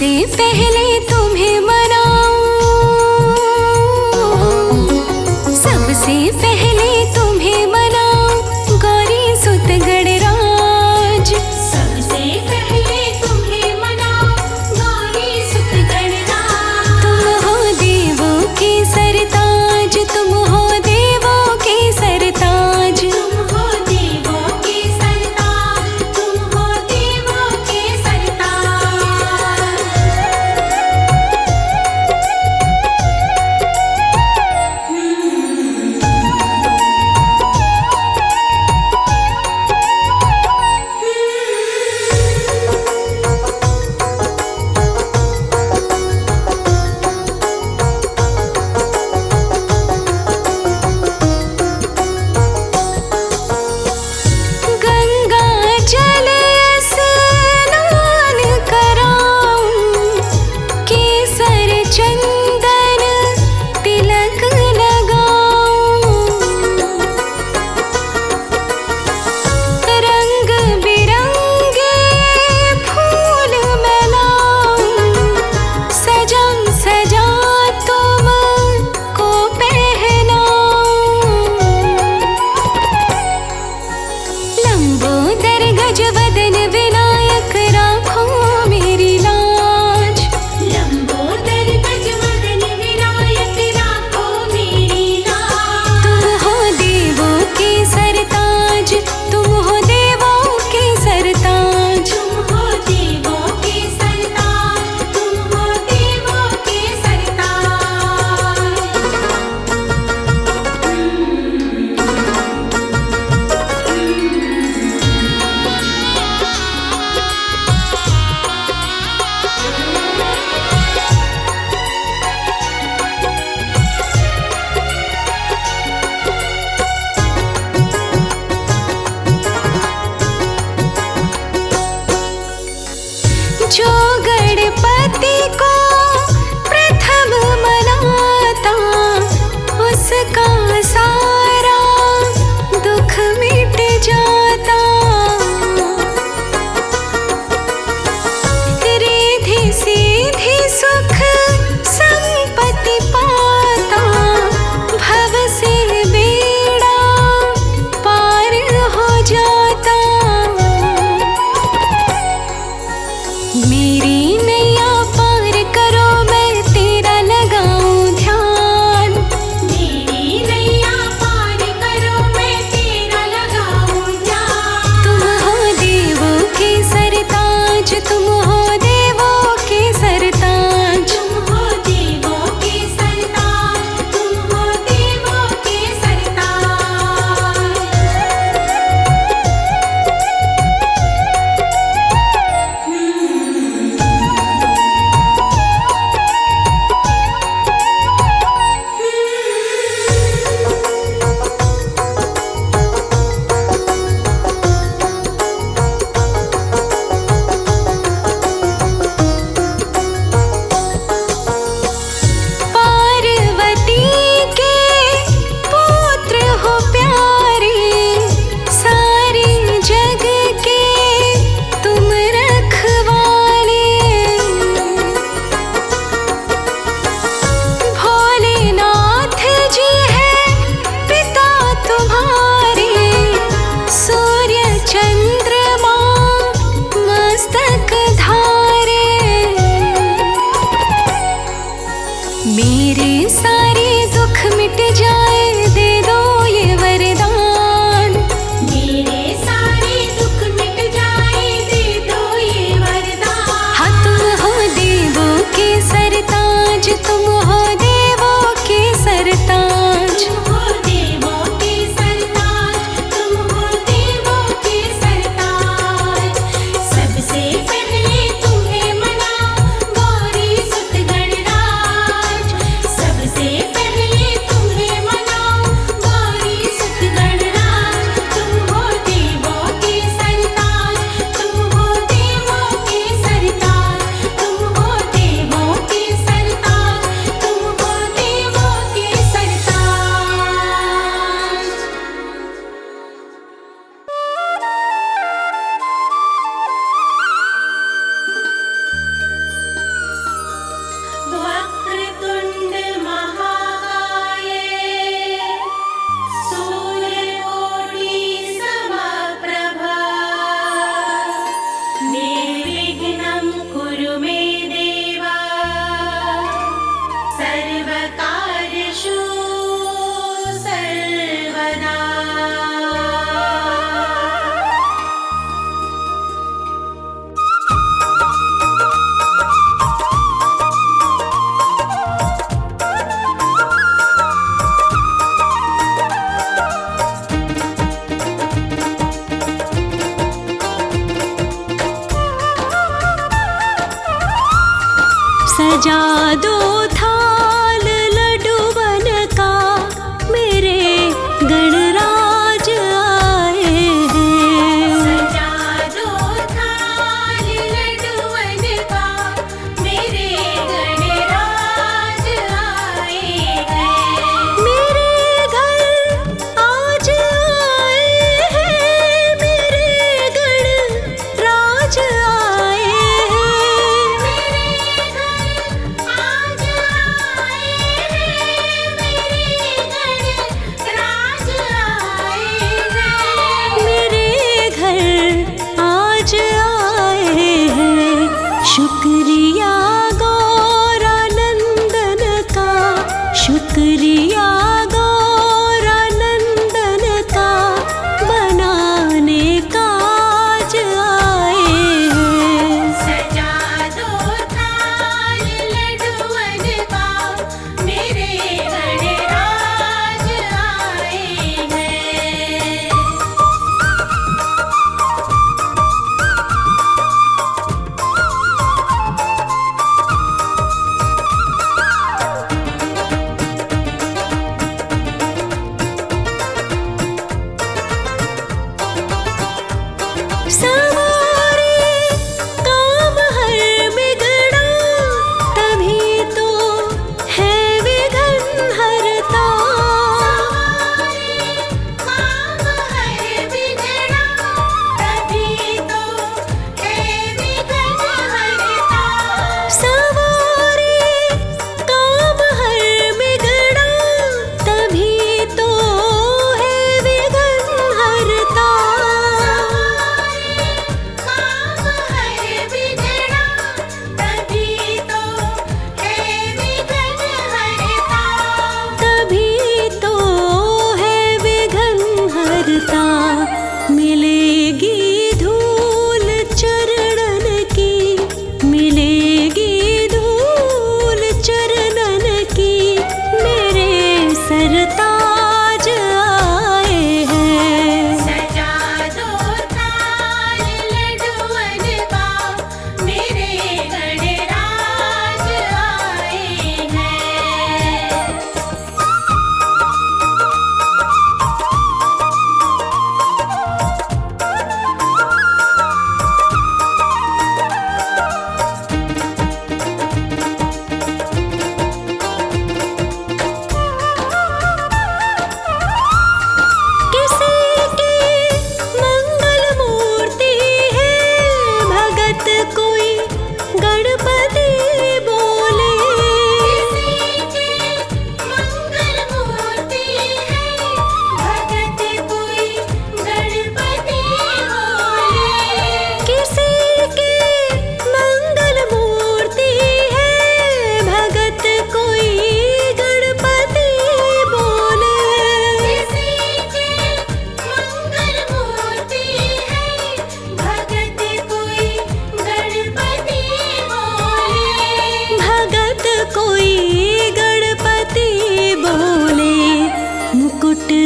सबसे पहले तुम्हें मनाऊं, सबसे पहले तुम्हें मनाऊं गौरी सुत गणराज। सबसे पहले तुम्हें मनाऊं गौरी सुत गणराज। तुम हो देवों के सरताज, तुम हो देवों के सरताज। तुम हो देवों के सरताज, तुम हो देवों के सरताज।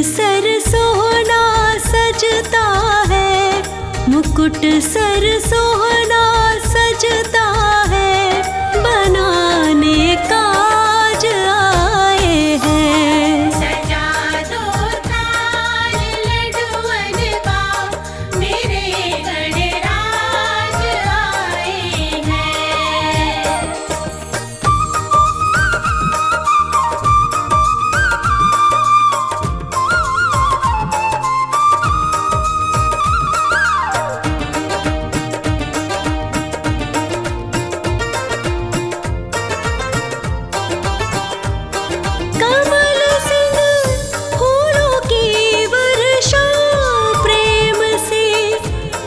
सर सोहना सजता है, मुकुट सर सोहना सजता है, बनाने काज आए हैं। सजा दो थाल लड्डुअन का, मेरे गणराज आए हैं। कमल सिंह फूलों की वर्षा प्रेम से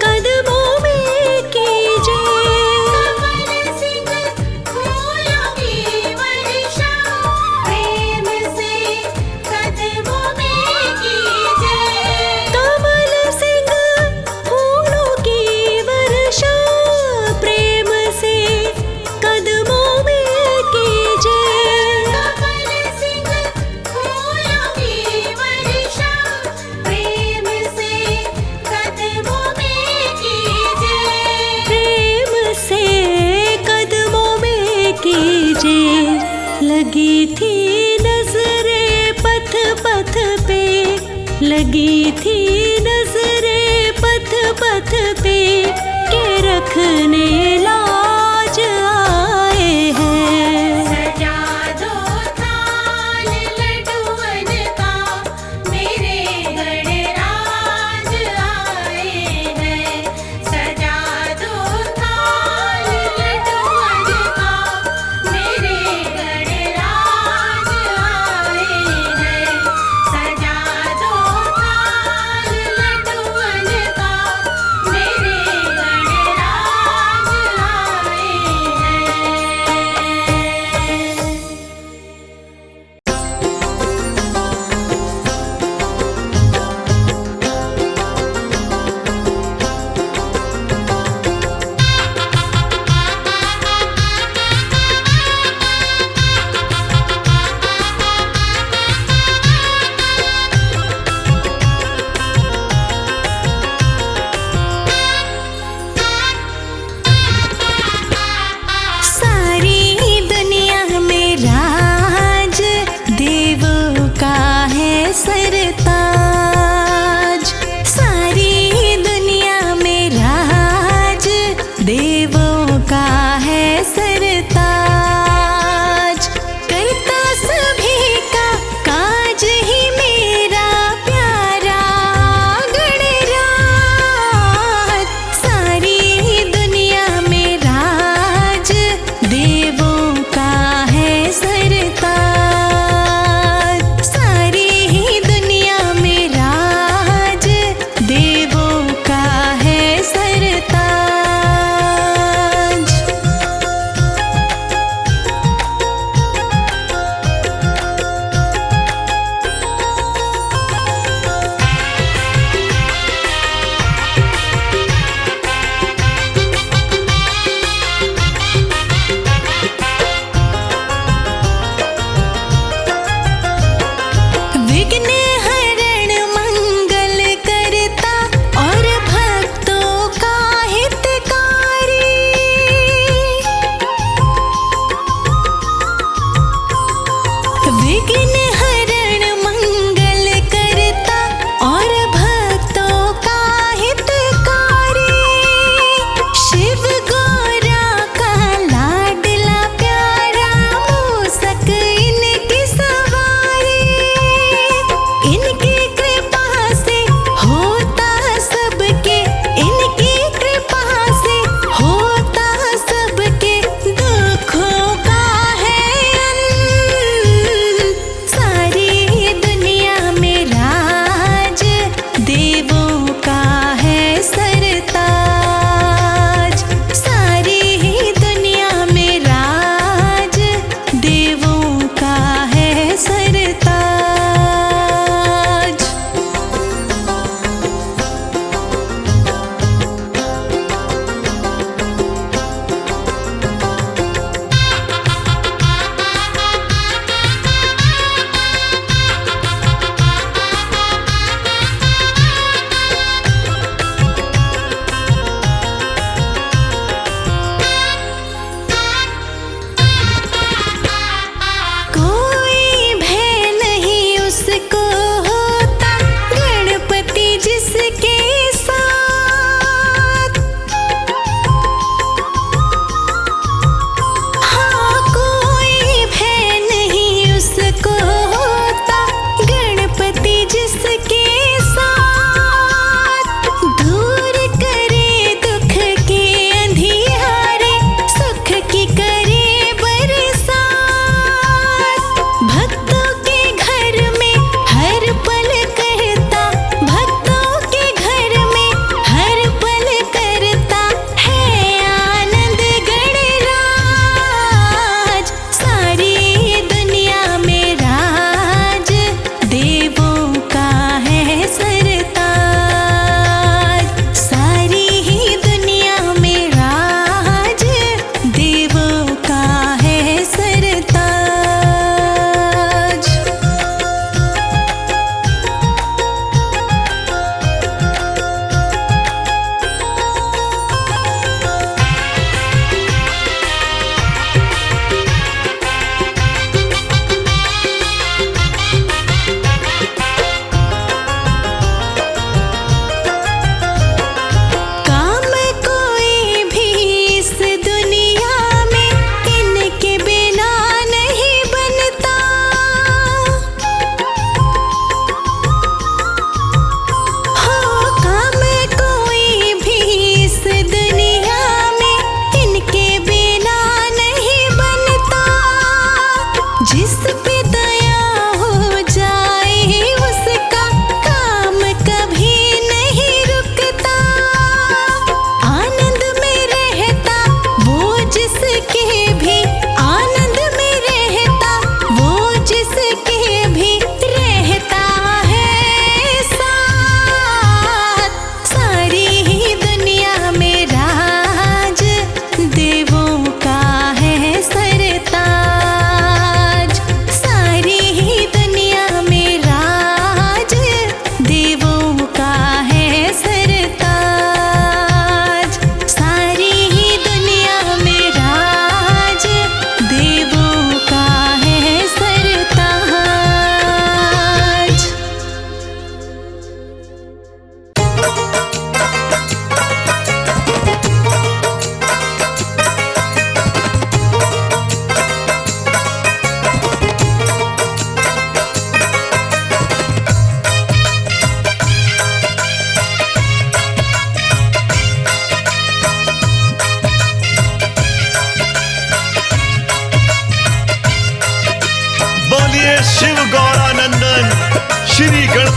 कदमों में कीजिए। कमल सिंह फूलों की वर्षा प्रेम से कदमों में कीजिए। कमल सिंह फूलों की वर्षा प्रेम से कदमों में कीजिए। कमल सिंह फूलों की वर्षा प्रेम से कदमों में कीजिए। प्रेम से कदमों में कीजिए। लगी थी नजरें पथ पथ पे, लगी थी नजरें पथ पथ पे, के रखने लाज आए हैं। सजा दो थाल लड्डुअन का, मेरे गणराज आए हैं। सजा दो थाल लड्डुअन का, मेरे गणराज आए हैं। सजा दो थाल लड्डुअन का, मेरे गणराज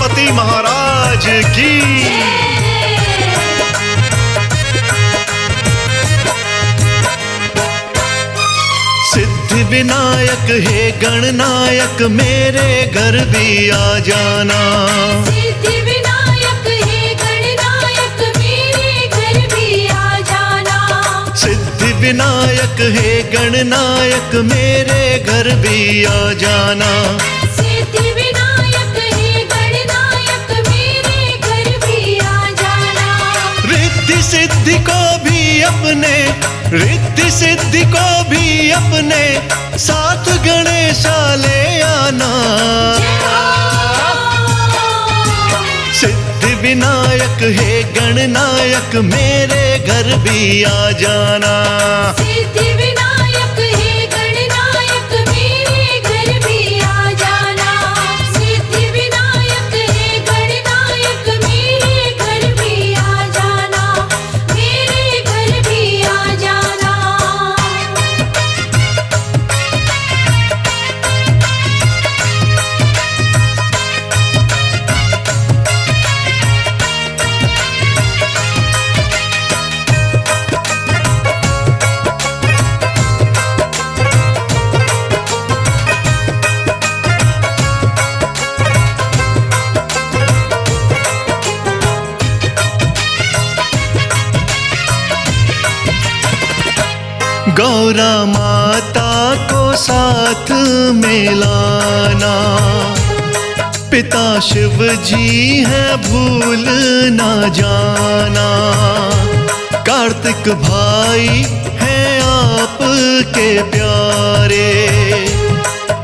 गणपति महाराज की। सिद्धि विनायक हे गणनायक मेरे घर भी आ जाना। सिद्धि विनायक हे गणनायक मेरे घर भी आ जाना। सिद्धि विनायक हे गणनायक मेरे घर भी आ जाना। सिद्धि विनायक हे गणनायक मेरे घर भी आ जाना। रिद्धि सिद्धि को भी अपने, रिद्धि सिद्धि को भी अपने साथ गणेशा ले आना। सिद्धि विनायक हे गणनायक मेरे घर भी आ जाना। सिद्धि विनायक हे गणनायक मेरे घर भी आ जाना। सिद्धि विनायक हे गणनायक मेरे घर भी आ जाना। मेरे घर भी आ जाना। गौरा माता को साथ में लाना। पिता शिव जी है भूल ना जाना। कार्तिक भाई हैं आपके प्यारे,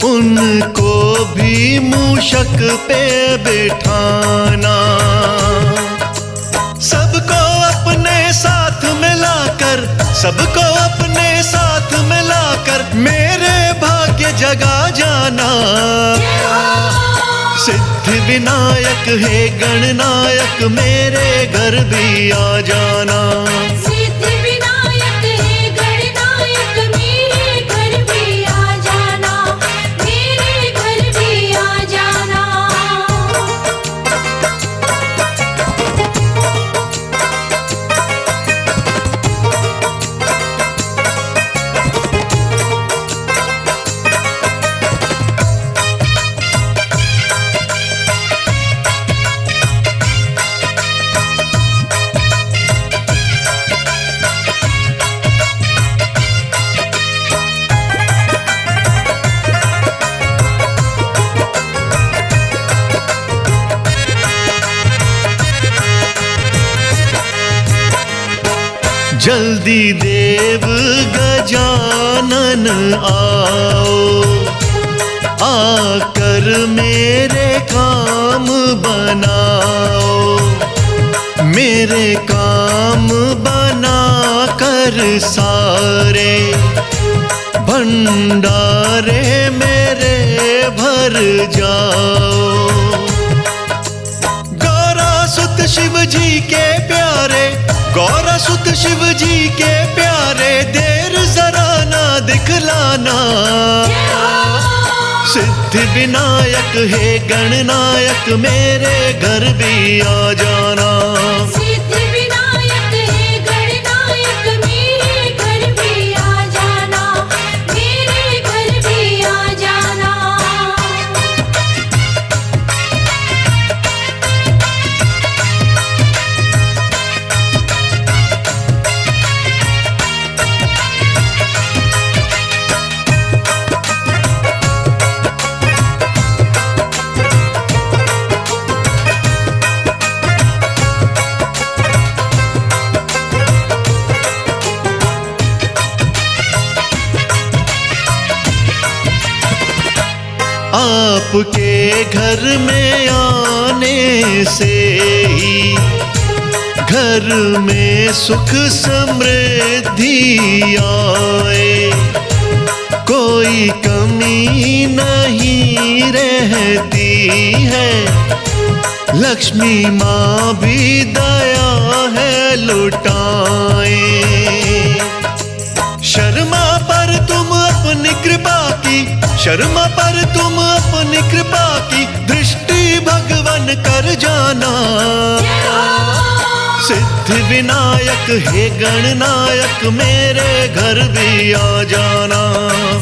उनको भी मूषक पे बिठाना। सबको अपने साथ मिलाकर, सबको अपने साथ मिलाकर मेरे भाग्य जगा जाना। सिद्धि विनायक हे गणनायक मेरे घर भी आ जाना। सिद्धि विनायक हे गणनायक मेरे घर भी आ जाना। मेरे घर भी आ जाना। जल्दी देव गजानन आओ, आकर मेरे काम बनाओ। मेरे काम बना कर सारे भंडारे मेरे भर जाओ। गौरा सुत शिव जी के प्यारे, गौरा सुत शिव जी के प्यारे, देर जरा ना दिखलाना। सिद्धि विनायक हे गणनायक मेरे घर भी आ जाना। सिद्धि विनायक हे गणनायक मेरे घर भी आ जाना। मेरे घर भी आ जाना। आपके घर में आने से ही घर में सुख समृद्धि आए। कोई कमी नहीं रहती है, लक्ष्मी माँ भी दया है लुटाए। शर्मा पर तुम अपनी कृपा की, शर्मा पर तुम अपनी कृपा की दृष्टि भगवान बन कर जाना। सिद्धि विनायक हे गणनायक मेरे घर भी आ जाना।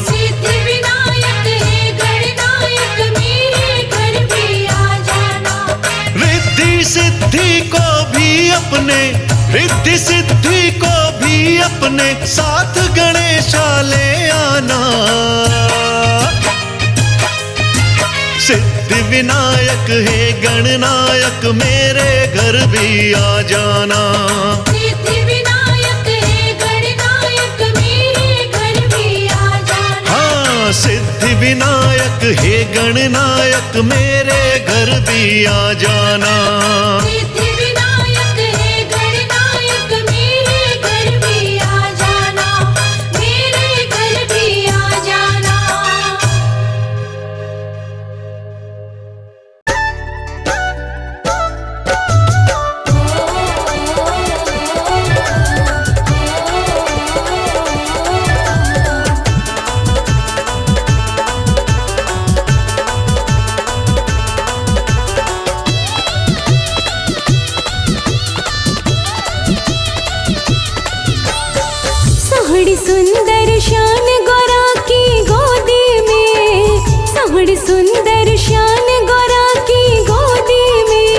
सिद्धि विनायक हे गणनायक मेरे घर भी आ जाना। रिद्धि सिद्धि को भी अपने, रिद्धि सिद्धि को भी अपने साथ गणेशा ले आना। सिद्धि विनायक हे गणनायक मेरे घर भी आ जाना। सिद्धि विनायक हे गणनायक मेरे घर भी आ जाना। हाँ, सिद्धि विनायक हे गणनायक मेरे घर भी आ जाना। सिद्धि विनायक हे गणनायक मेरे घर भी आ जाना। मेरे घर भी आ जाना। सोहड़ी सुंदर शान गोरा की गोदी में, सोहड़ी सुंदर शान गोरा की गोदी में,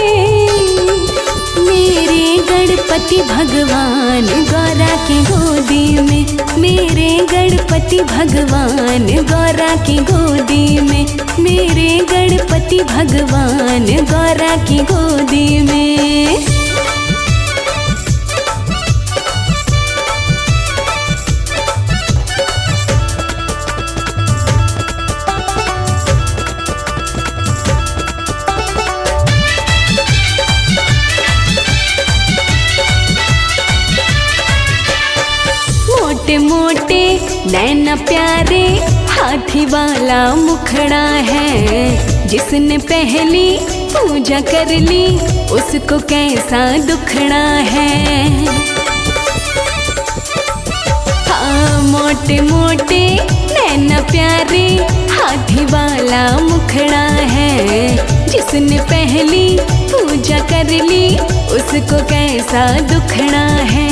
मेरे गणपति भगवान गौरा की गोदी में, मेरे गणपति भगवान गौरा की गोदी में, मेरे गणपति भगवान गौरा की गोदी में। मोटे मोटे नैना प्यारे हाथी वाला मुखड़ा है, जिसने पहली पूजा कर ली उसको कैसा दुखड़ा है। हाँ, मोटे मोटे नैना प्यारे हाथी वाला मुखड़ा है, जिसने पहली पूजा कर ली उसको कैसा दुखड़ा है।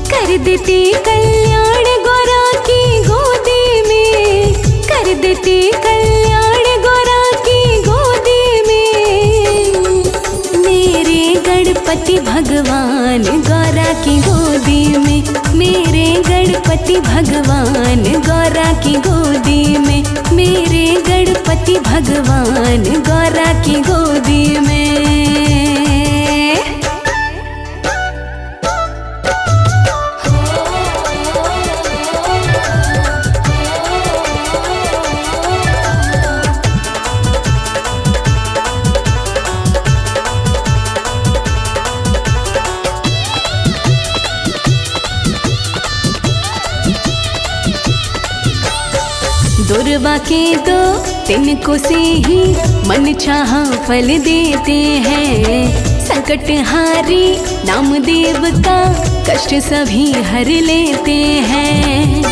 कर देती कल्याण गोरा की गोदी में, कर देती कल्याण गोरा की गोदी में, मेरे गणपति भगवान गौरा की गोदी में, मेरे गणपति भगवान गौरा की गोदी में, मेरे गणपति भगवान गौरा की गोदी में। दुर्वा के दो तिनको से ही मन चाहा फल देते हैं, संकट हारी नामदेव का कष्ट सभी हर लेते हैं।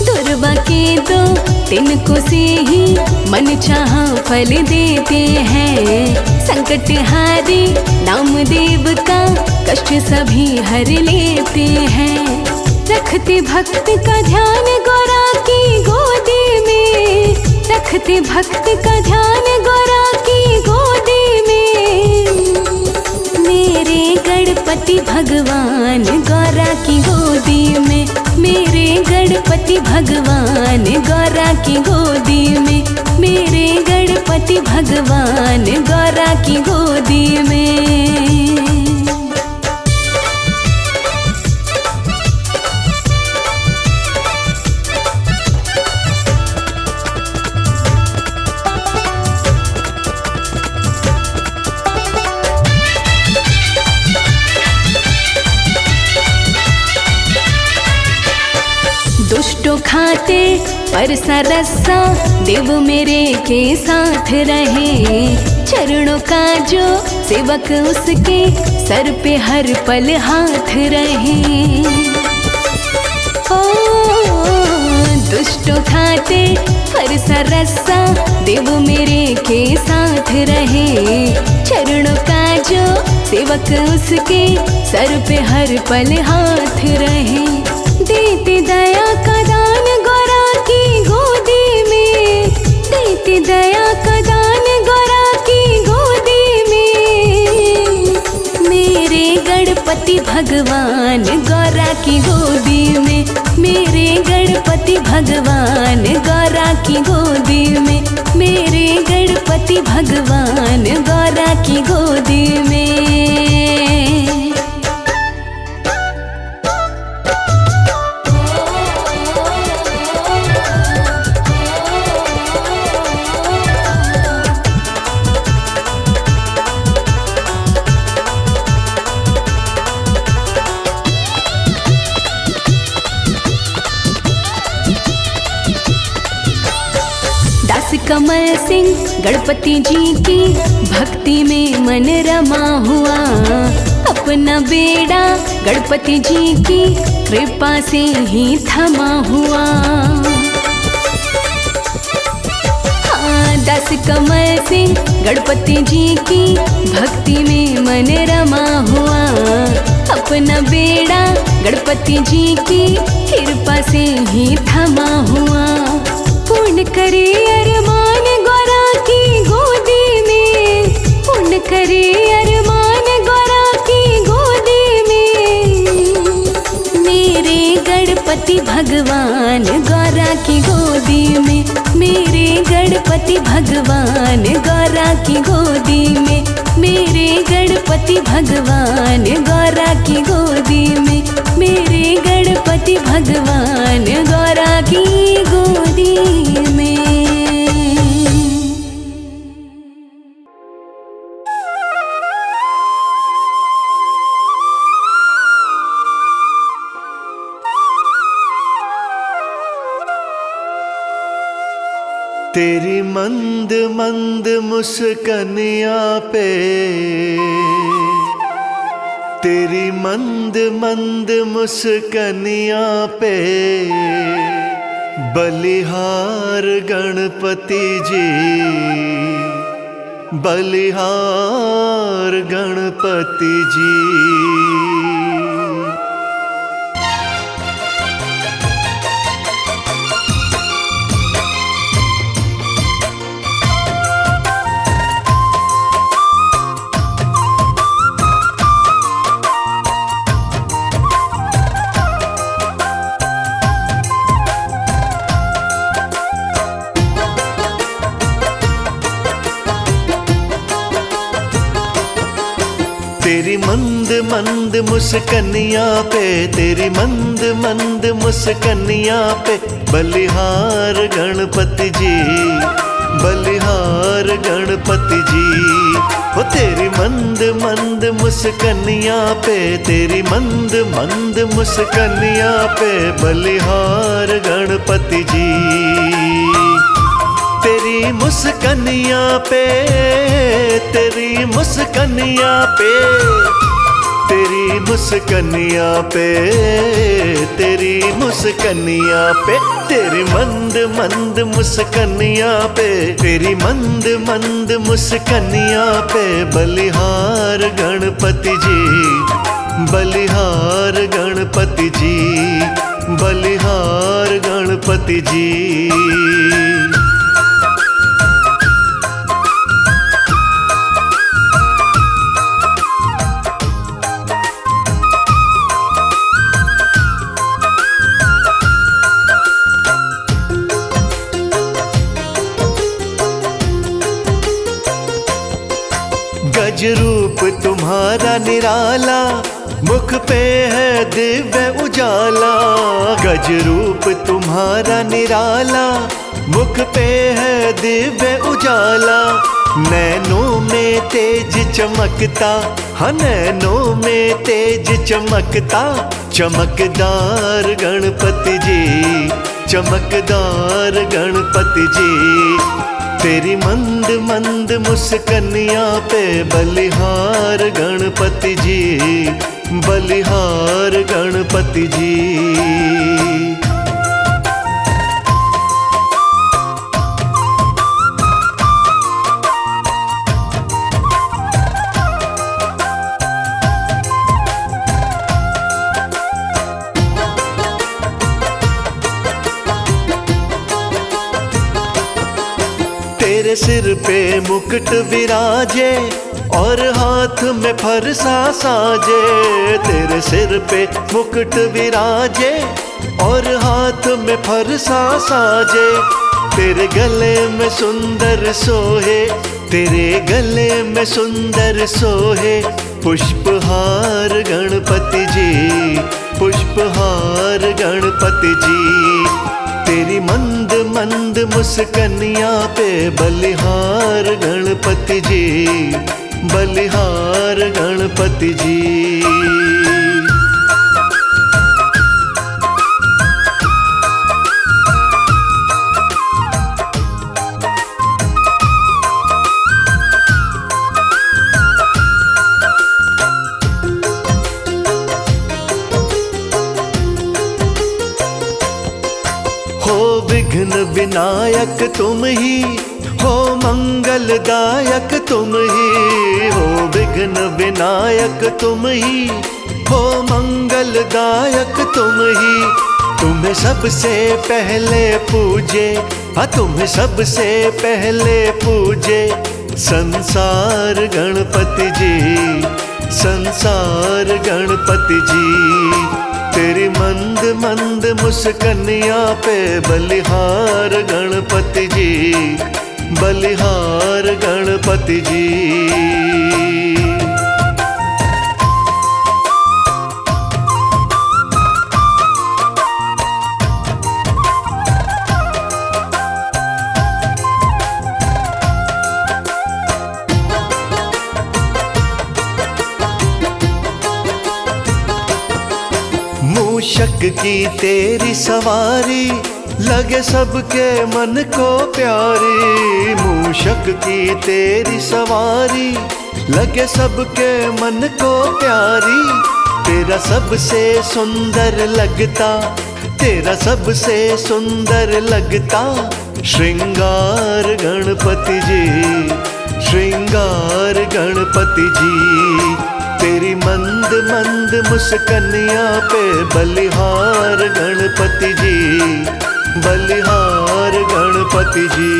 दुर्वा के दो तिनको से ही मन चाहा फल देते हैं, संकट हारी नामदेव का कष्ट सभी हर लेते हैं। रखते भक्त का ध्यान गौरा की गोदी में, रखते भक्त का ध्यान गौरा की गोदी में, मेरे गणपति भगवान गौरा की गोदी में, मेरे गणपति भगवान गौरा की गोदी में, मेरे गणपति भगवान गौरा की गोदी में। दुष्टों खाते पर सरसा देव मेरे के साथ रहे, चरणों का जो सेवक उसके सर पे हर पल हाथ रहे। ओ दुष्टों खाते पर सरसा देव मेरे सेवक उसके सर पे हर पल हाथ रहे। देते दया का दान गौरा की गोदी में, देते दया का दान गौरा की गोदी में। मेरे गणपति भगवान गौरा की गोदी में, मेरे गणपति भगवान गौरा की गोदी में, मेरे गणपति भगवान गौरा की गोदी में। दास कमल सिंह गणपति जी की भक्ति में मन रमा हुआ। अपना बेड़ा गणपति जी की कृपा से ही थमा हुआ। हाँ, दास कमल सिंह गणपति जी की भक्ति में मन रमा हुआ। अपना बेड़ा गणपति जी की कृपा से ही थमा हुआ। पूर्ण करे अरमान गौरा की गोदी में, पूर्ण करे अरमान गौरा की गोदी में। मेरे गणपति भगवान गौरा की गोदी में, मेरे गणपति भगवान गौरा की गोदी में, मेरे गणपति भगवान गौरा की गोदी में, मेरे गणपति भगवान गौरा की गोदी में। तेरी मंद मंद मुस्कनिया पे, तेरी मंद मंद मुस्कनिया पे बलिहार गणपति जी, बलिहार गणपति जी। तेरी मंद मंद मुस्कनिया पे, तेरी मंद मंद मुस्कनिया पे बलिहार गणपति जी, बलिहार गणपति जी। ओ तेरी मंद मंद मुस्कनिया पे, तेरी मंद मंद मुस्कनिया पे बलिहार गणपति जी। तेरी मुस्कनिया पे, तेरी मुस्कनिया पे, तेरी मुस्कनिया पे, तेरी मुस्कनिया पे, तेरी मंद मंद मुस्कनिया पे, तेरी मंद मंद मुस्कनिया पे बलिहार गणपति जी, बलिहार गणपति जी, बलिहार गणपति जी। गज रूप तुम्हारा निराला, मुख पे है दिव्य उजाला। गज रूप तुम्हारा निराला, मुख पे है दिव्य उजाला। नैनों में तेज चमकता, हाँ नैनों में तेज चमकता, चमकदार गणपति जी, चमकदार गणपति जी। तेरी मंद मंद मुस्कनिया पे बलिहार गणपति जी, बलिहार गणपति जी। तेरे सिर पे मुकुट विराजे और हाथ में फरसा साजे। तेरे सिर पे मुकुट विराजे और हाथ में फरसा साजे। तेरे गले में सुंदर सोहे, तेरे गले में सुंदर सोहे पुष्पहार गणपति जी, पुष्पहार गणपति जी। तेरी मंद मंद मुस्कनिया पे बलिहार गणपति जी, बलिहार गणपति जी। हो विघ्न विनायक तुम ही, हो मंगलदायक तुम ही। हो विघ्न विनायक तुम ही, हो मंगलदायक तुम ही। तुम्हें सबसे पहले पूजे, तुम्हें सबसे पहले पूजे संसार गणपति जी, संसार गणपति जी। तेरी मंद मंद मुस्कनिया पे बलिहार गणपति जी, बलिहार गणपति जी। मूषक की तेरी सवारी लगे सबके मन को प्यारी। मूषक की तेरी सवारी लगे सबके मन को प्यारी। तेरा सबसे सुंदर लगता, तेरा सबसे सुंदर लगता श्रृंगार गणपति जी, श्रृंगार गणपति जी। तेरी मंद मंद मुस्कनिया पे बलिहार गणपति जी, बलिहार गणपति जी।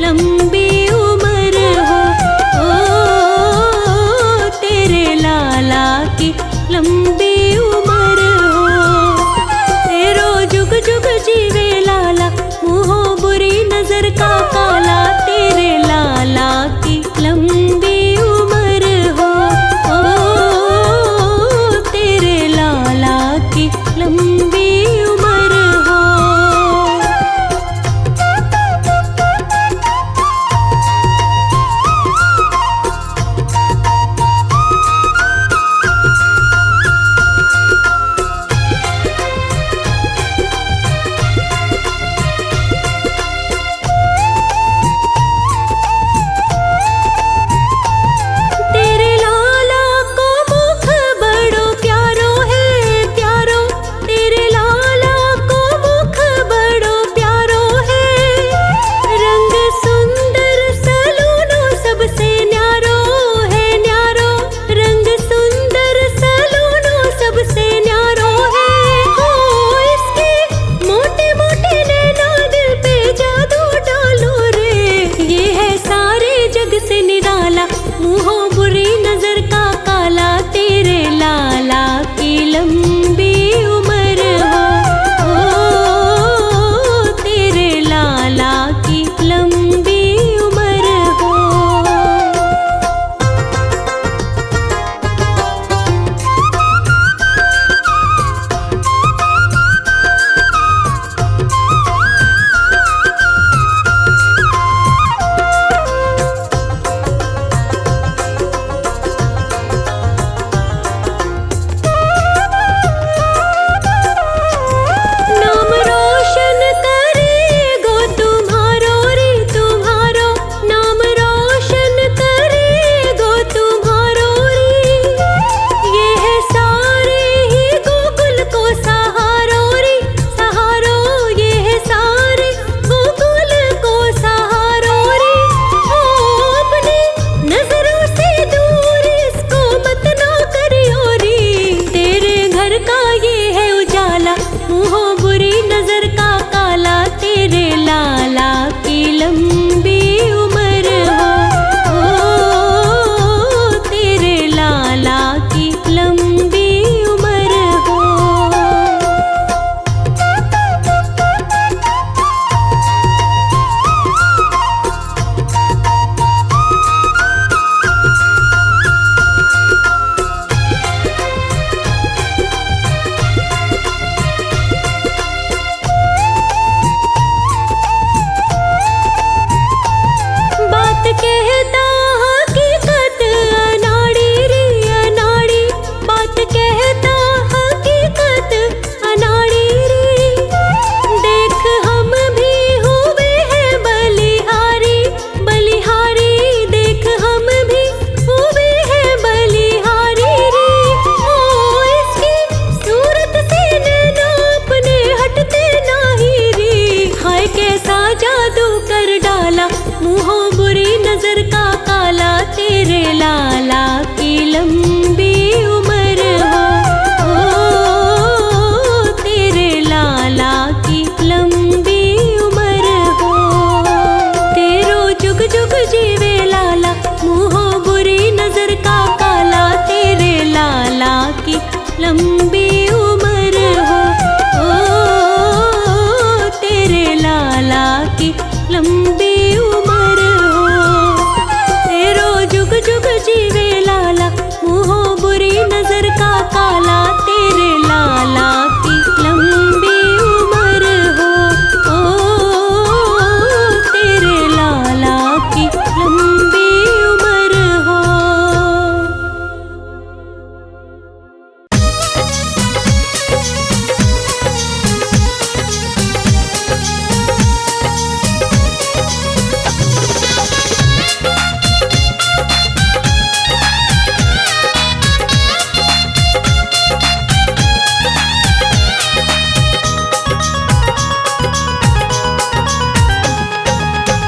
लंबी उम्र हो, ओ तेरे लाला की लंबी उम्र हो। तेरो जुग जुग जीवे लाला, मुँहो बुरी नजर का काला। तेरे लाला की लंबी उम्र हो, ओ तेरे लाला की लंबी उम्र हो। लंबी उम्र हो। तेरो जुग जुग जीवे लाला, मुँहो बुरी नजर का काला, तेरे लाला की लंबी उम्र हो। ओ तेरे लाला की लंबी उम्र हो।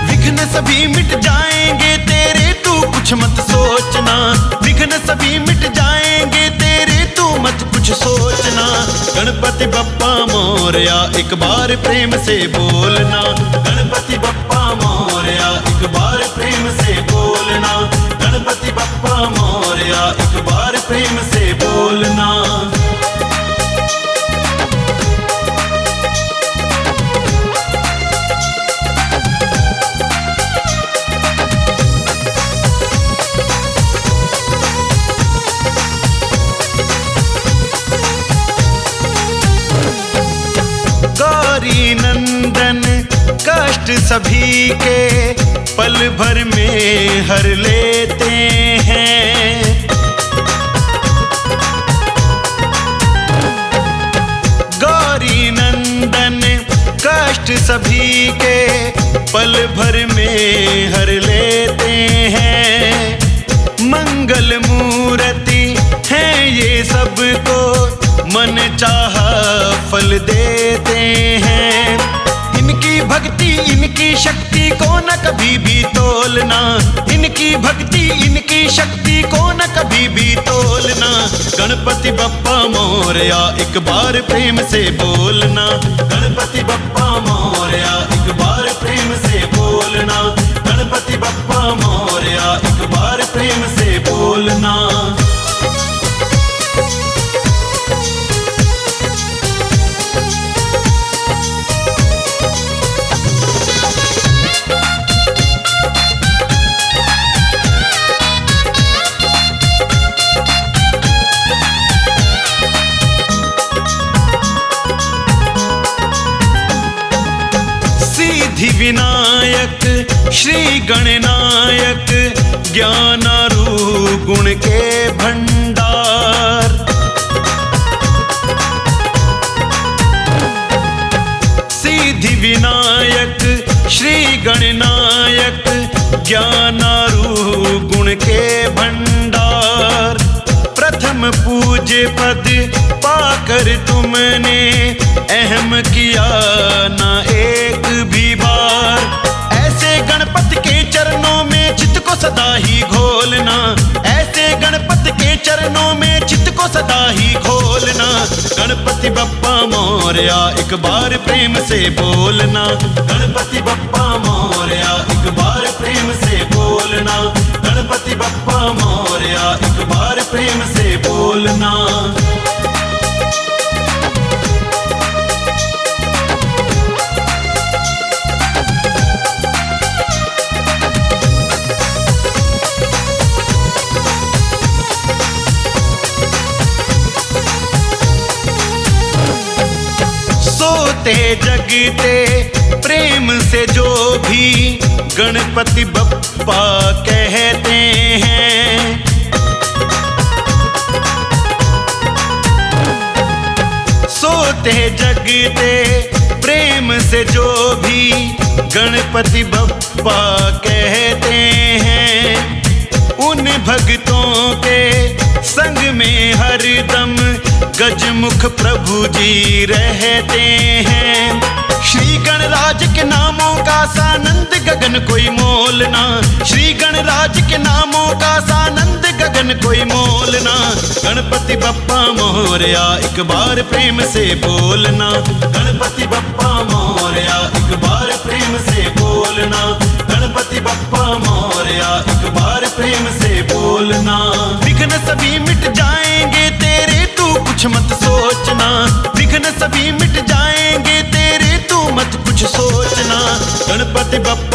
विघ्न सभी मिट जाएंगे तेरे, तू कुछ मत सोचना। विघ्न सभी मिट जाएंगे तेरे, तू मत कुछ सोचना। गणपति बप्पा मोरया एक बार प्रेम से बोलना। गणपति बप्पा मोरया एक बार प्रेम से बोलना। गणपति बप्पा मोरया एक बार प्रेम से बोलना। गौरी नंदन कष्ट सभी के पल भर में हर लेते हैं। गौरी नंदन कष्ट सभी के पल भर में हर लेते हैं। मंगल मूर्ति हैं ये सबको, मन चाहा फल देते हैं। इनकी भक्ति इनकी शक्ति को न कभी भी तोलना। इनकी भक्ति इनकी शक्ति को न कभी भी तोलना। गणपति बप्पा मोरया एक बार प्रेम से बोलना। गणपति बप्पा मोरया एक बार प्रेम से बोलना। गणपति बप्पा मोरया एक बार प्रेम से बोलना। विनायक श्री गणनायक, ज्ञानारू गुण के भंडार। सिद्धि विनायक श्री गणनायक, ज्ञानारू गुण के भंडार। प्रथम पूज्य पद पाकर तुमने अहम किया ना एक भी बार। ऐसे गणपति के चरणों में चित्त को सदा ही घोलना। ऐसे गणपति के चरणों में चित्त को सदा ही घोलना। गणपति बप्पा मोरया एक बार प्रेम से बोलना। गणपति बप्पा मोरया एक बार प्रेम से बोलना। गणपति बप्पा मोरया एक बार प्रेम से बोलना। सोते जगते प्रेम से जो भी गणपति बप्पा कहते हैं। सोते जगते प्रेम से जो भी गणपति बप्पा कहते हैं। उन भक्तों के संग में हरदम गजमुख प्रभु जी रहते हैं। श्री गणराज के नामों का सानंद गगन कोई मोलना। श्री गणराज के नामों का सानंद गगन कोई मोलना। गणपति बप्पा मोरया एक बार प्रेम से बोलना। गणपति बप्पा मोरया एक बार प्रेम से बोलना। गणपति बप्पा मोरया एक बार प्रेम से बोलना। विघ्न सभी मिट जाएंगे तेरे, तू कुछ मत सोचना। विघ्न सभी मिट जाएंगे तेरे, तू मत कुछ सोचना। गणपति बप्पा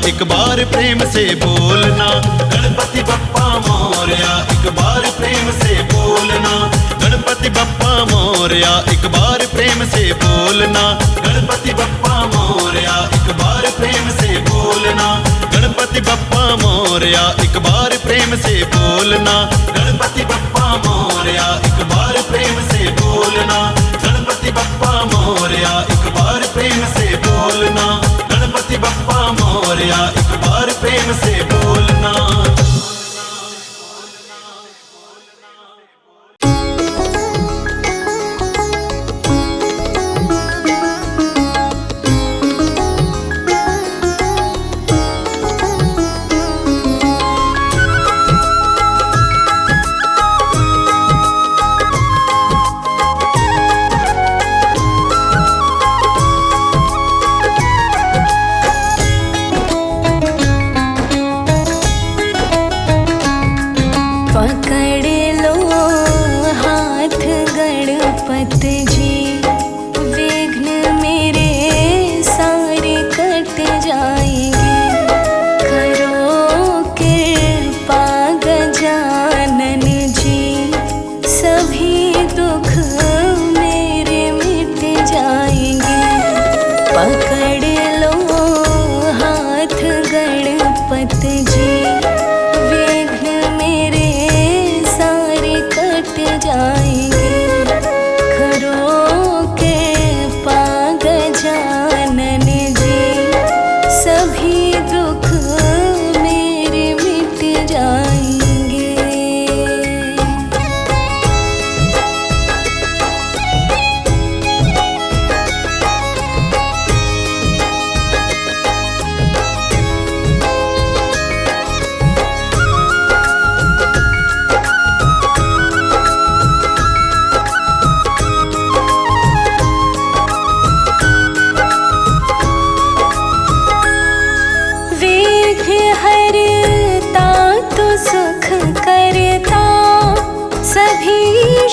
एक बार प्रेम से बोलना। गणपति बप्पा मोरया एक बार प्रेम से बोलना। गणपति बप्पा मोरया एक बार प्रेम से बोलना। गणपति बप्पा मोरया एक बार प्रेम से बोलना। गणपति बप्पा मोरया एक बार प्रेम से बोलना। गणपति बप्पा मोरया एक बार प्रेम से बोलना। गणपति बप्पा मोरया एक बार प्रेम से बोलना। गणपति बप्पा मोरया एक बार प्रेम से बोलना।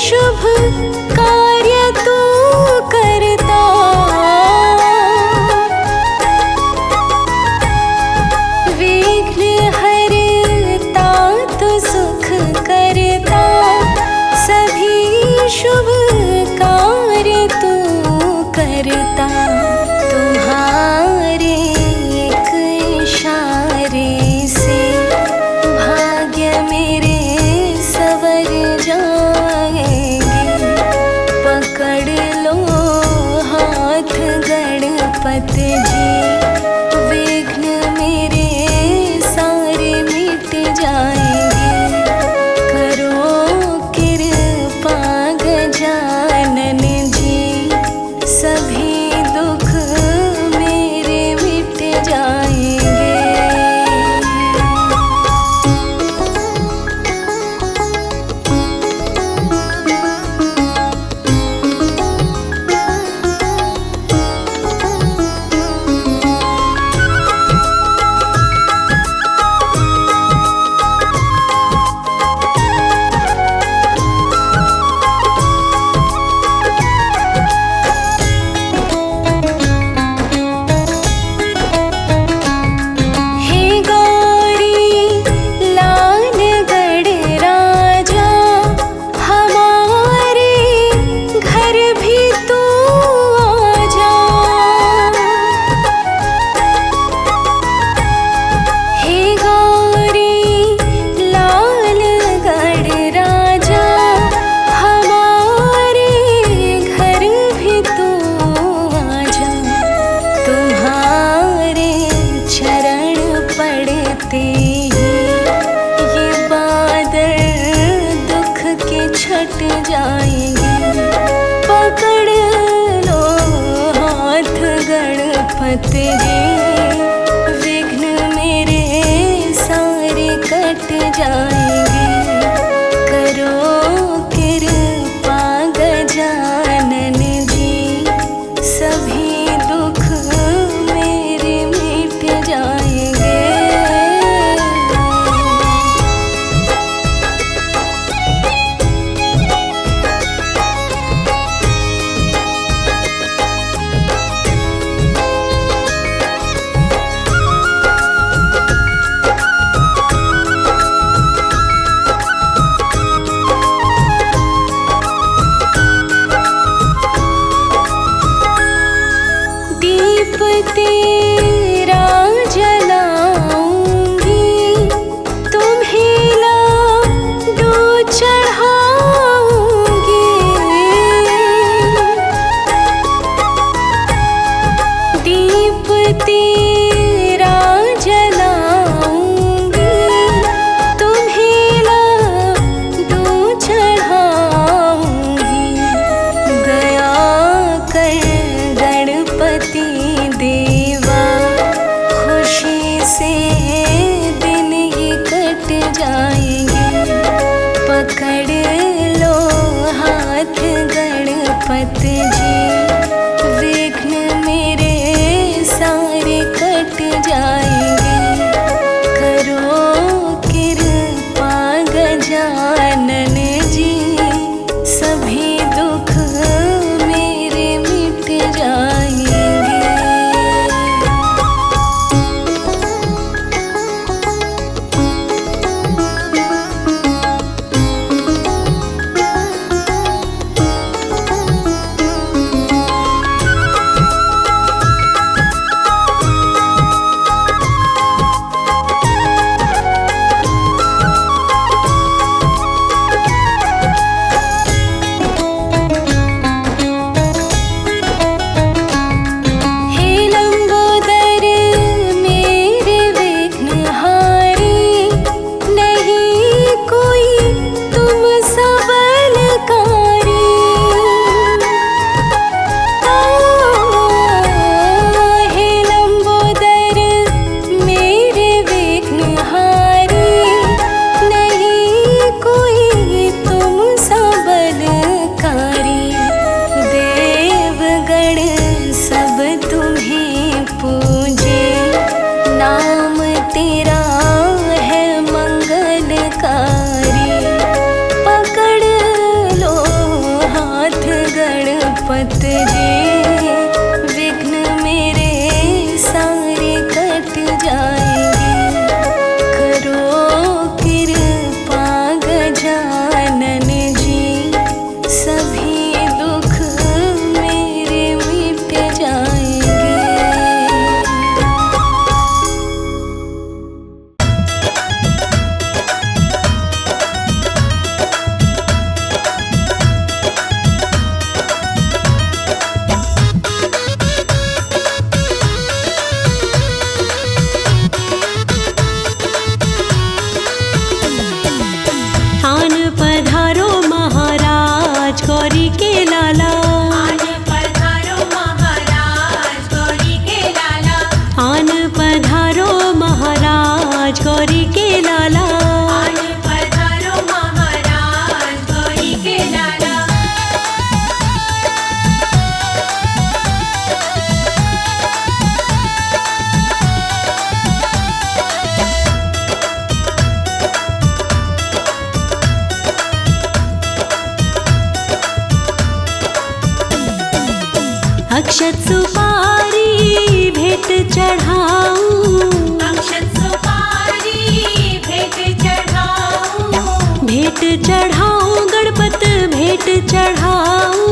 शुभ कार्य तू करता, विघ्न हरता तू सुख करता, सभी शुभ कार्य तू करता। तुम्हारे एक इशारे से भाग्य मेरे सवर जाएंगे। पकड़ लो हाथ गणपति जी, विघ्न मेरे सारे मिट जाएंगे। करो कृपा गजानन जी, सभी दुख मेरे मिट जाएंगे। पकड़ लो हाथ गणपति जी, विघ्न मेरे सारे कट जाएंगे। करो कृपा गजानन जी, सभी दुख मेरे मिट जाएंगे। सब तुम्हें पूजे, नाम तेरा है मंगलकारी। पकड़ लो हाथ गणपत जी, विघ्न मेरे सारे कट जाएंगे। करो कृपा गजानन जी, सभी दुख मेरे मिट जाएंगे। आन पधारो महाराज गौरी के लाला, आन पधारो महाराज गौरी के लाला, आन पधारो महाराज गौरी के लाला। आन पधारो महाराज गौरी के लाला। अक्षत सुपारी भेंट चढ़ाऊं, अक्षत सुपारी भेंट चढ़ाऊं, भेंट चढ़ाऊं गणपत भेंट चढ़ाऊं।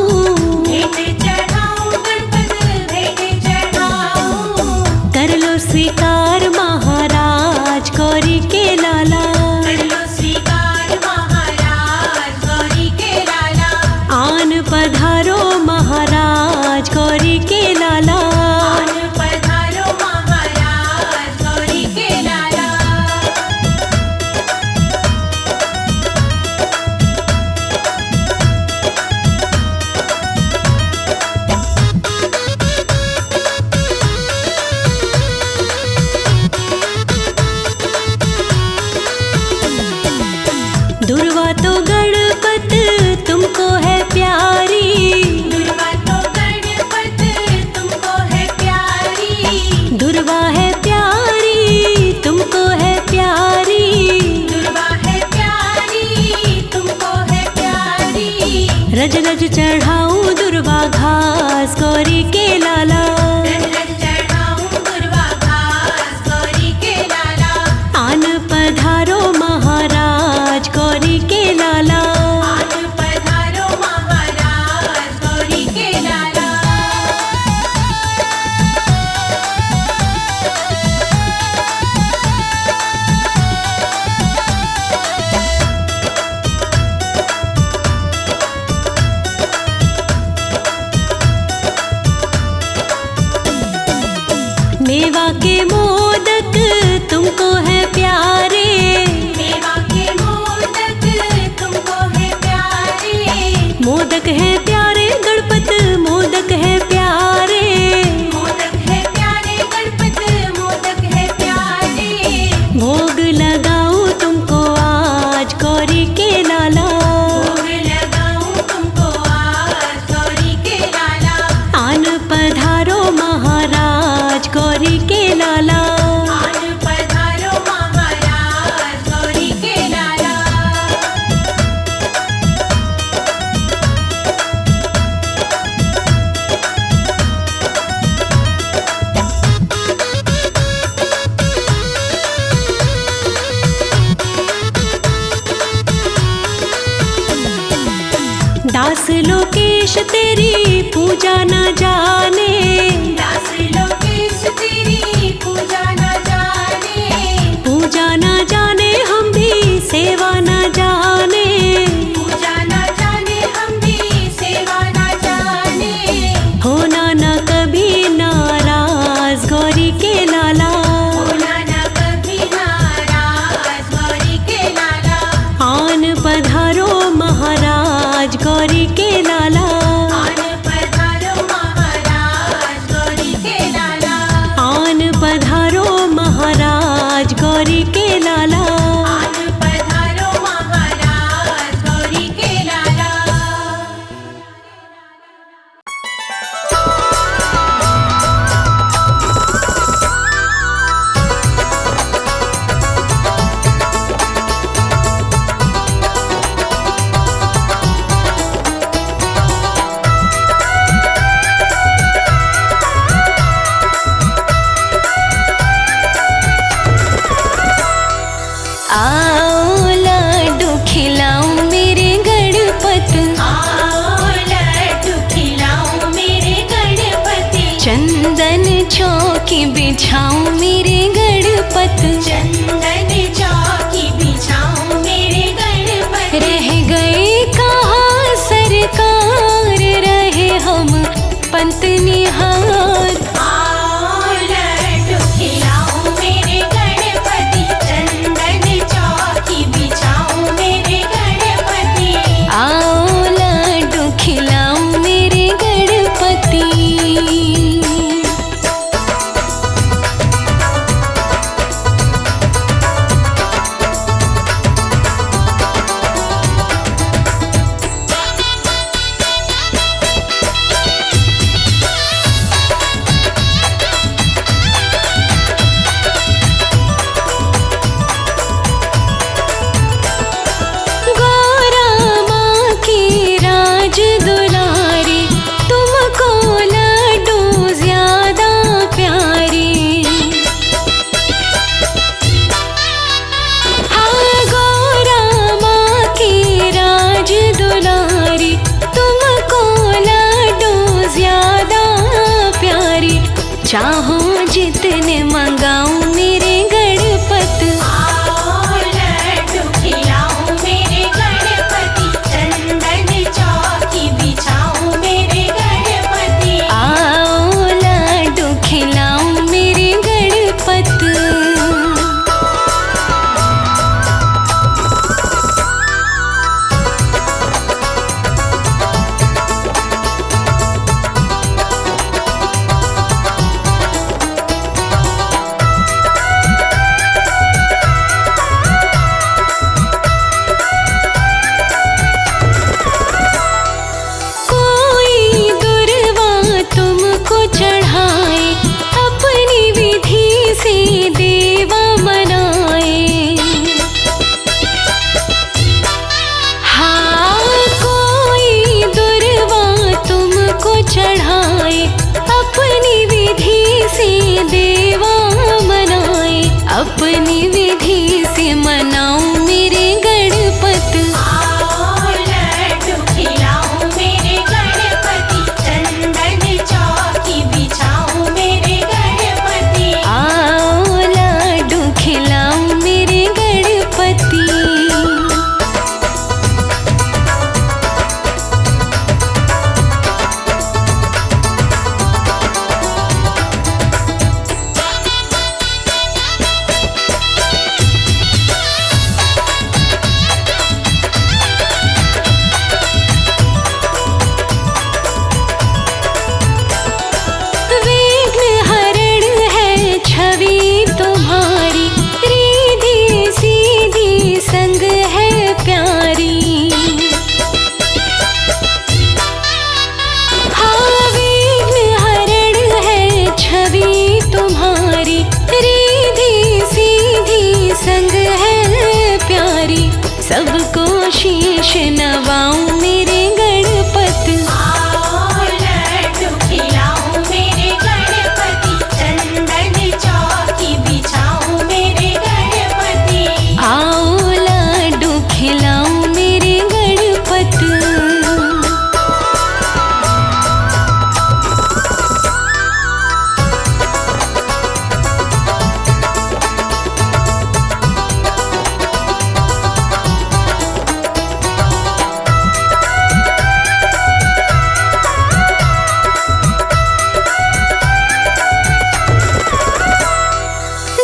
भेंट चढ़ाऊं गणपत भेंट चढ़ाऊं। कर लो स्वीकार महाराज गौरी के लाला, कर लो स्वीकार महाराज गौरी के लाला। आन पधारो महाराज गौरी के लाला। आन पधारो महाराज गौरी के लाला। दुर्वा तो गणपत तुमको है प्यारी, दुर्वा तो गणपत तुमको है प्यारी। दुर्वा है प्यारी तुमको है प्यारी। दुर्वा है प्यारी तुमको है प्यारी। रज रज चढ़ाऊं दुर्वा घास गौरी के लाला, रज रज चढ़ाऊं दुर्वा घास गौरी के लाला। आन पधारो महाराज गौरी के लाला। आन पधारो महाराज गौरी के लाला। मेवा के मोदक तुमको है प्यारे, मेवा के मोदक तुमको है प्यारे। मोदक है प्यारे गणपत मोदक है प्यारे। मोदक है प्यारे गणपत मोदक है प्यारे। भोग लगाऊं तुमको आज गौरी के लाला, भोग लगाऊं तुमको आज गौरी के लाला। आन पधारो महाराज गौरी के लाला। आन पधारो महाराज गौरी के लाला। दास लोकेश तेरी पूजा न जाने, दास लोकेश तेरी पूजा न जाने। पूजा न जाने हम भी सेवा न जाने। पूजा न जाने हम भी सेवा न जाने। होना न कभी नाराज गौरी के लाला, होना न कभी नाराज गौरी के लाला। आन पधारो महाराज गौरी के लाला। आन पधारो महाराज चंदन चौकी बिछाऊं मेरे गणपत, चंदन चौकी बिछाऊं मेरे गणपति। रह गए कहाँ सरकार, रहे हम पंत निहार। आओ लड्डू खिलाऊं मेरे गणपति, चंदन चौकी बिछाऊं मेरे गणपति। आओ लड्डू खिलाऊं मेरे गणपति। गौरा माँ की राज दुलारी, तुमको लड्डू ज्यादा प्यारी। हाँ गौरा माँ की राज दुलारी, तुमको लड्डू ज्यादा प्यारी। चाहो जितने मंगाऊं मेरे गणपत, आओ लड्डू खिलाऊं मेरे गणपति, चंदन चौकी बिछाऊं मेरे गणपति। आओ लड्डू खिलाऊं मेरे गणपत। कोई दुर्वा तुमको चढ़ाए, अपनी विधि से देवा मनाए। हाँ कोई दुर्वा तुमको चढ़ाए, अपनी विधि से देवा मनाए। अपनी विधि से मनाऊं मेरे गणपत, आओ लड्डू खिलाऊं मेरे गणपति, चंदन चौकी बिछाऊं मेरे गणपति। आओ लड्डू खिलाऊं मेरे गणपति। विघ्न हरण है छवि तुम्हारी, रिधि सीधी संग है प्यारी। हाँ विघ्न हरण है छवि तुम्हारी, रिधि सीधी संग है प्यारी। सबको शीश नवाऊं मेरे गणपत, आओ लड्डू खिलाऊं मेरे गणपति, चंदन चौकी बिछाऊं मेरे गणपति। आओ लड्डू खिलाऊं मेरे गणपत।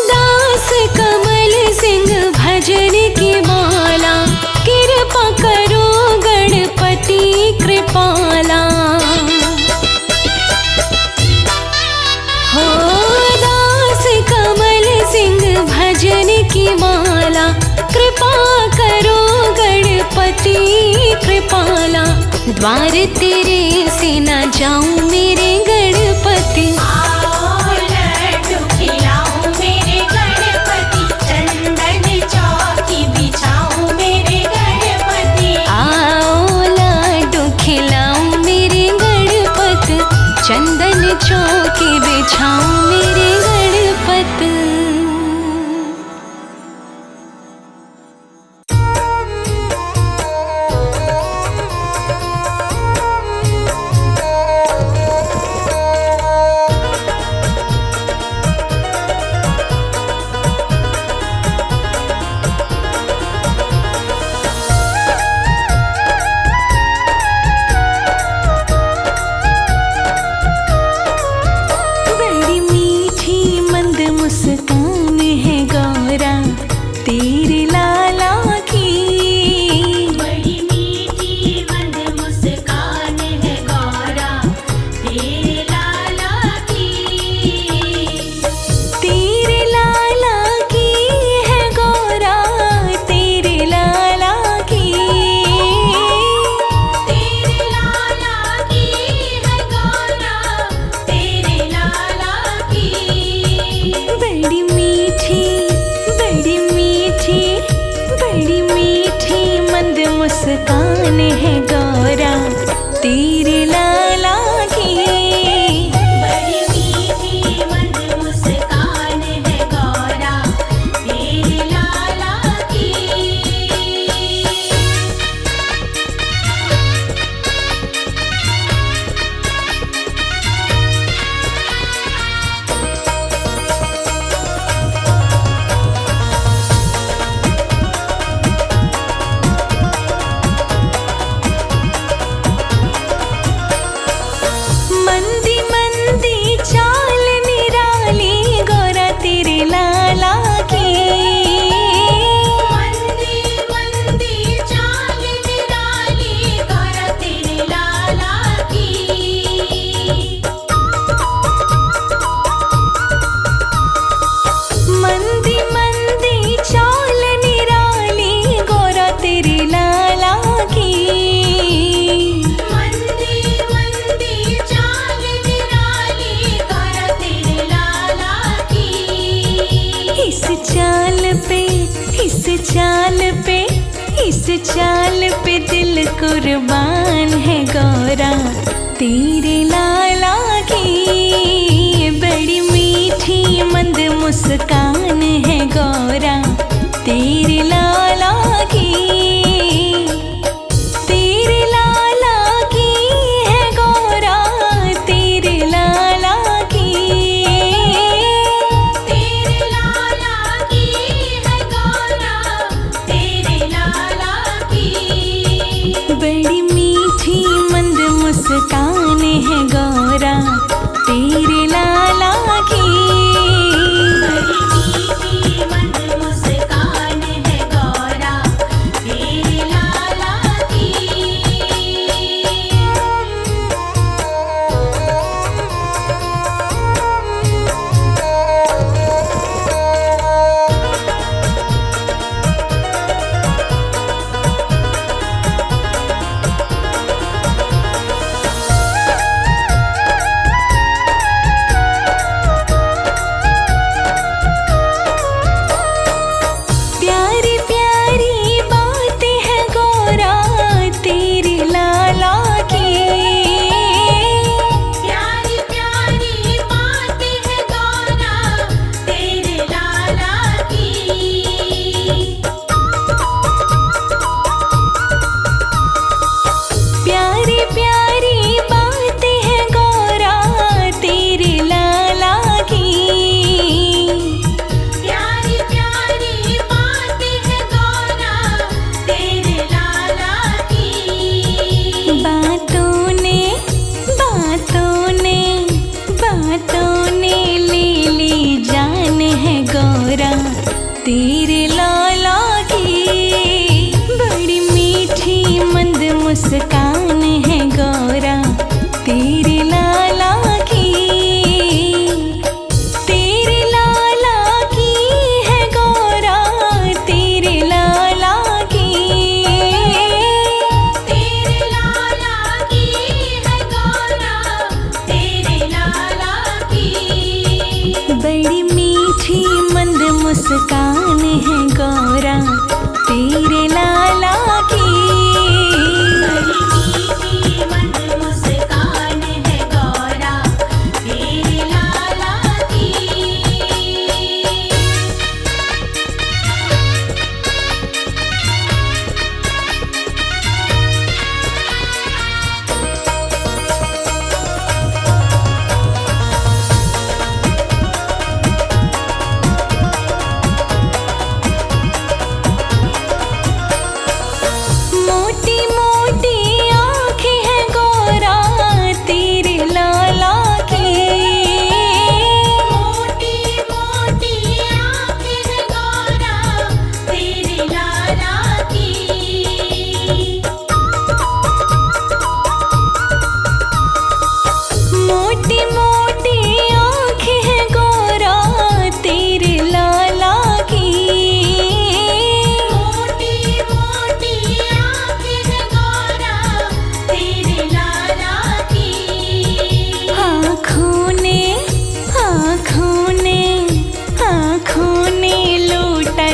दास कमल सिंह भजन की माला, कृपा करो गणपति कृपाला। हो दास कमल सिंह भजन की माला, कृपा करो गणपति कृपाला। द्वार तेरे से न जाऊं मेरे गणपति, आओ लड्डू खिलाऊं मेरे गणपति, चंदन चौकी बिछाऊं मेरे गणपति। आओ लड्डू खिलाऊं मेरे गणपत, चंदन चौकी बिछाऊं मेरे गणपत। मुस्कान है गौरा तेरे लाला की। बड़ी मीठी मंद मुस्कान है गौरा तेरे लाला की। मंदी मंदी चाल निराली गौरा तेरे लाला की। मंदी मंदी चाल निराली गौरा तेरे लाला की। मंदी मंदी चाल निराली गौरा तेरे लाला की। मंदी मंदी चाल निराली गौरा तेरे लाला की। इस चाल पे इस चाल पे इस चाल पे दिल कुर्बान है गौरा तेरे लाला की। बड़ी मीठी मंद मुस्कान है गौरा तेरे लाला की। तेरे लाला की है गौरा तेरे लाला की। तेरे लाला की है गौरा तेरे लाला की। बड़ी मीठी मंद मुस्कान है गौरा तेरे लाला की। बड़ी मीठी मंद मुस्कान है गौरा तेरे लाला की। प्यारी प्यारी बातें हैं गौरा तेरे लाला की। प्यारी प्यारी बातें है गौरा तेरे लाला की। प्यारी प्यारी बातें हैं गौरा तेरे लाला की। प्यारी प्यारी बातें है गौरा तेरे लाला की। बातों ने ले ली जान है गौरा तेरे लाला की। बड़ी मीठी मंद मुस्कान है गौरा तेरे लाला की। तेरे लाला की है गौरा तेरे लाला की। तेरे लाला की है गौरा तेरे लाला की। बड़ी मीठी मंद मुस्कान है गौरा तेरे लाला की। बड़ी मीठी मंद मुस्कान है गौरा तेरे लाला की।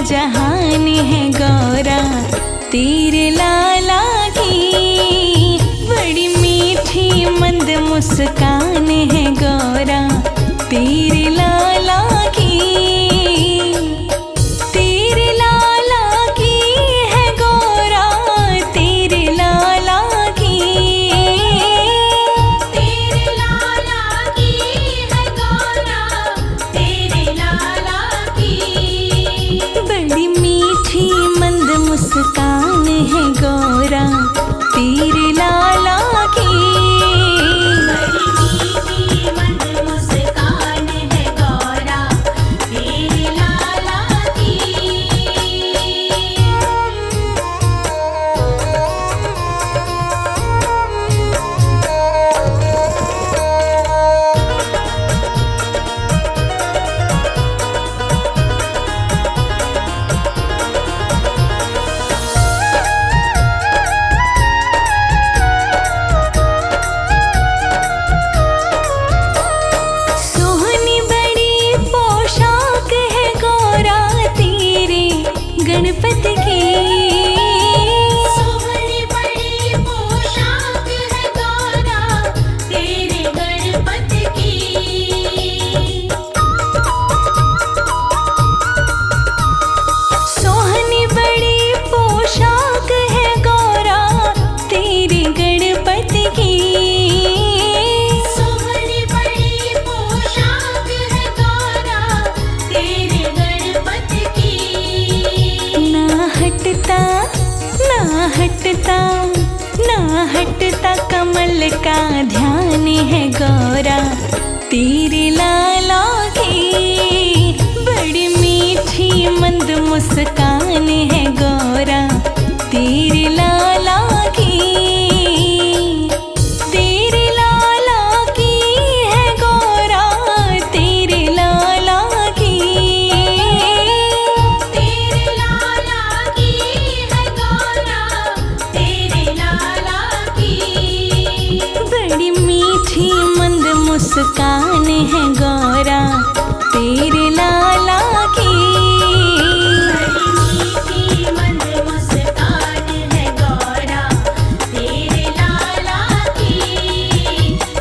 जहान है गौरा तेरे लाला की। तेरे लाला की, तेरे लाला की है गौरा, तेरे लाला की, तेरे लाला की है गौरा, तेरे लाला की। बड़ी मीठी मंद मुस्कान है गौरा, तेरे लाला की। बड़ी मीठी मंद मुस्कान है गौरा, तेरे लाला की। सोहनी बड़ी पोशाक है गौरा, तेरे गणपति की। सोहनी बड़ी पोशाक है गौरा, तेरे गणपति की। सोहनी बड़ी पोशाक है गौरा, तेरे गणपति की। सोहनी बड़ी पोशाक है गौरा, तेरे गणपति की। ना हटता ना हटता ना हटता कमल का ध्यान है गौरा, तेरे लाला की। बड़ी मीठी मंद मुस्कान है गौरा, तेरे लाला की। तेरे लाला की है गौरा, तेरे लाला की। तेरे लाला की है गौरा, तेरे लाला की। बड़ी मीठी मंद मुस्कान है गौरा, तेरे लाला की। बड़ी मीठी मंद मुस्कान है गौरा, तेरे लाला की।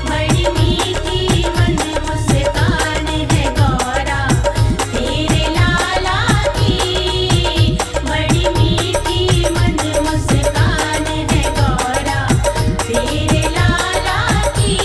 बड़ी मीठी मंद मुस्कान है गौरा, तेरे लाला की। बड़ी मीठी मंद मुस्कान है गौरा, तेरे लाला की।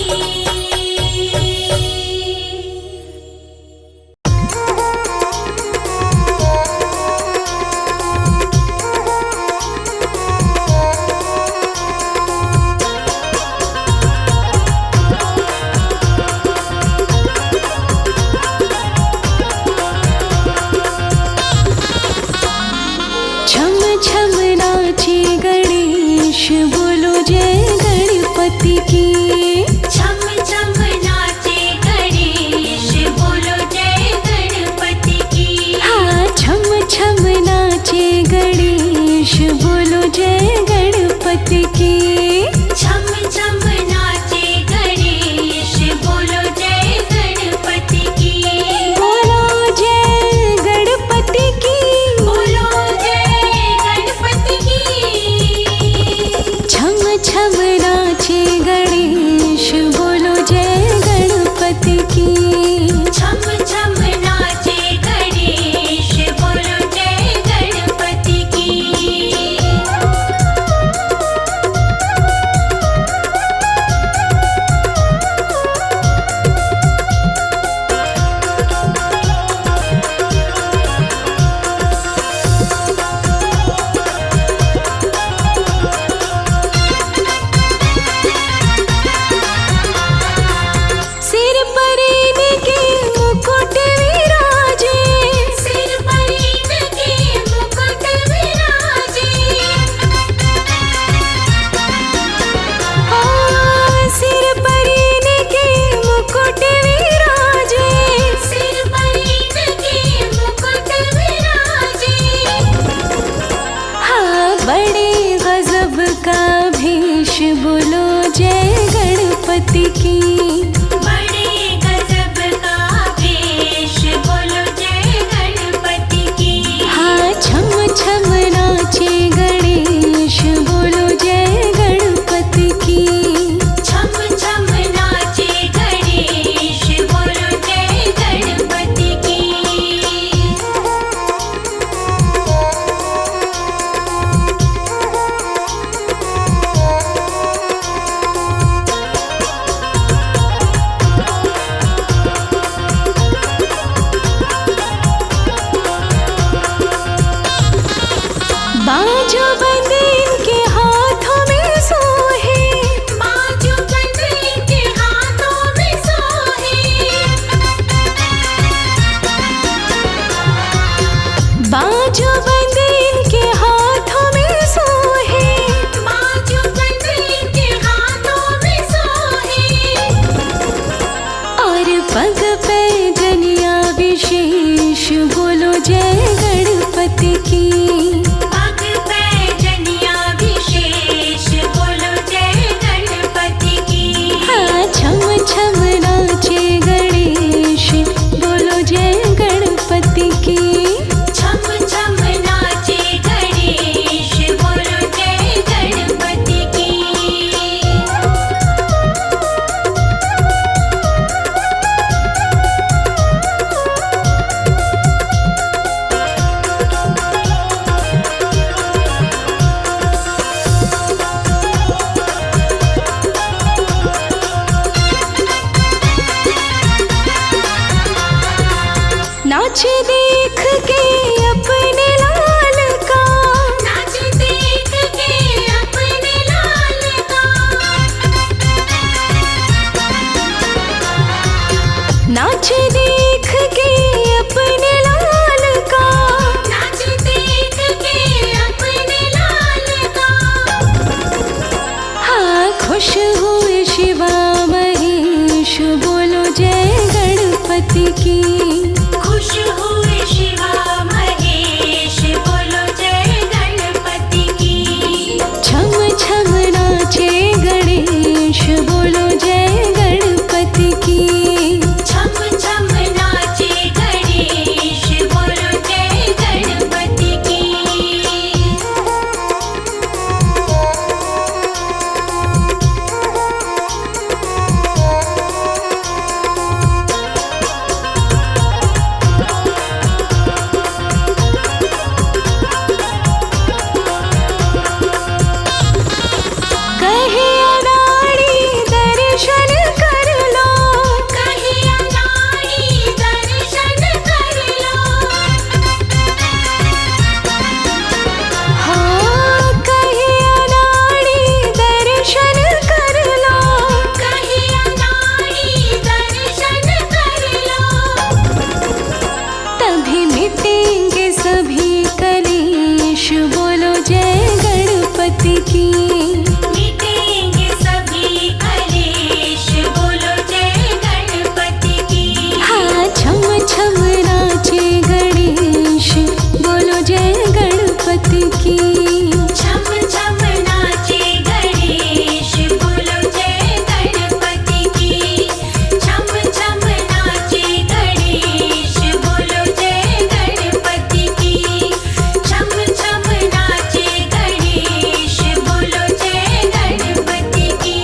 विशेष बोलो जय गणपति की। पग पैजनिया विशेष बोलो जय गणपति की। हाँ छम छम नाचे गणेश बोलो जय गणपति की। छम छम नाचे गणेश बोलो जय गणपति की। नाच देख के अपने लाल का, नाच देख के अपने लाल का। नाच देख के अपने लाल का। नाच देख के अपने लाल का। हाँ खुश हुए शिवा महेश बोलो जय गणपति की। खुश हुए शिवा महेश बोलो जय गणपति की। छम छम नाचे गणेश बोलो जय गणपति की। छम छम नाचे गणेश बोलो जय गणपति की। कहे अनाड़ी दर्शन कर लो। कहे अनाड़ी दर्शन कर लो। हाँ कहे अनाड़ी दर्शन कर लो। कहे अनाड़ी दर्शन कर लो। तभी मिटेंगे सभी कलेश बोलो जय गणपति की। मिटेंगे सभी कलेश बोलो जय गणपति की। हाँ छम छम नाचे गणेश बोलो जय गणपति की। छम छम नाचे गणेश बोलो जय गणपति की। छम छम नाचे गणेश बोलो जय गणपति की। छम छम नाचे गणेश बोलो जय गणपति की।